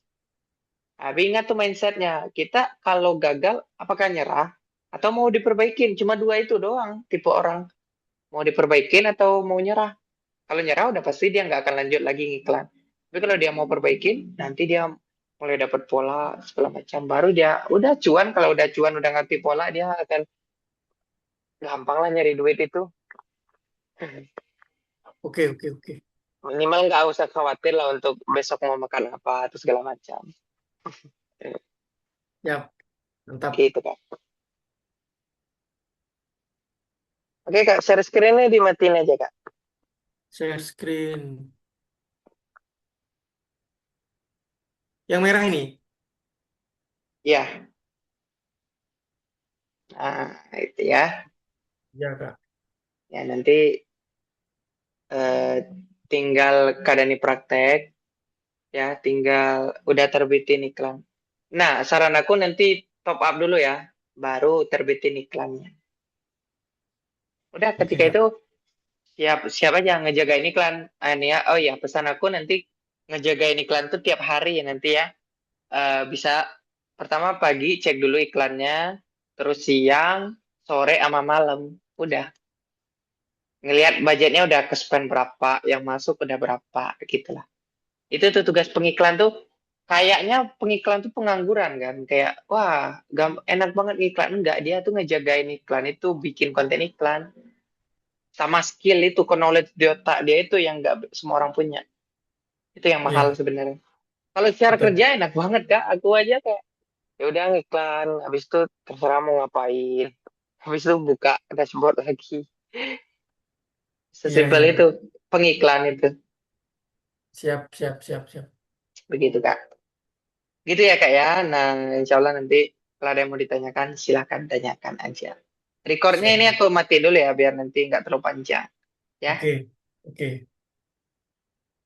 S1: Tapi ingat tuh mindsetnya, kita kalau gagal apakah nyerah atau mau diperbaikin? Cuma dua itu doang tipe orang. Mau diperbaikin atau mau nyerah. Kalau nyerah udah pasti dia nggak akan lanjut lagi ngiklan. Tapi kalau dia mau perbaikin, nanti dia mulai dapat pola segala macam. Baru dia udah cuan, kalau udah cuan udah ngerti pola, dia akan gampang lah nyari duit itu.
S2: Oke oke oke.
S1: Minimal nggak usah khawatir lah untuk besok mau makan apa atau segala macam.
S2: Siap, mantap.
S1: Gitu Kak. Oke Kak, share screen-nya dimatiin aja Kak.
S2: Share screen. Yang merah ini.
S1: Ya, nah itu ya.
S2: Ya Kak.
S1: Ya nanti eh, tinggal keadaan praktek, ya tinggal udah terbitin iklan. Nah, saran aku nanti top up dulu ya, baru terbitin iklannya. Udah
S2: Oke
S1: ketika
S2: Kak.
S1: itu siap siap aja ngejagain iklan. Ah, ini ya, oh ya pesan aku nanti ngejagain iklan tuh tiap hari ya nanti ya. Bisa pertama pagi cek dulu iklannya, terus siang, sore, sama malam. Udah ngelihat budgetnya udah ke spend berapa, yang masuk udah berapa gitu lah. Itu tuh tugas pengiklan tuh kayaknya pengiklan tuh pengangguran kan kayak wah enak banget iklan enggak dia tuh ngejagain iklan itu bikin konten iklan sama skill itu knowledge di otak dia itu yang enggak semua orang punya itu yang mahal
S2: Iya,
S1: sebenarnya kalau secara
S2: betul.
S1: kerja enak banget kak aku aja kayak ya udah ngiklan habis itu terserah mau ngapain habis itu buka dashboard lagi
S2: Iya,
S1: sesimpel
S2: iya.
S1: itu pengiklan itu
S2: Siap, siap, siap, siap.
S1: begitu kak gitu ya kak ya nah insya Allah nanti kalau ada yang mau ditanyakan silahkan tanyakan aja recordnya ini
S2: Siap.
S1: aku mati dulu ya biar nanti nggak terlalu panjang ya
S2: Oke, oke.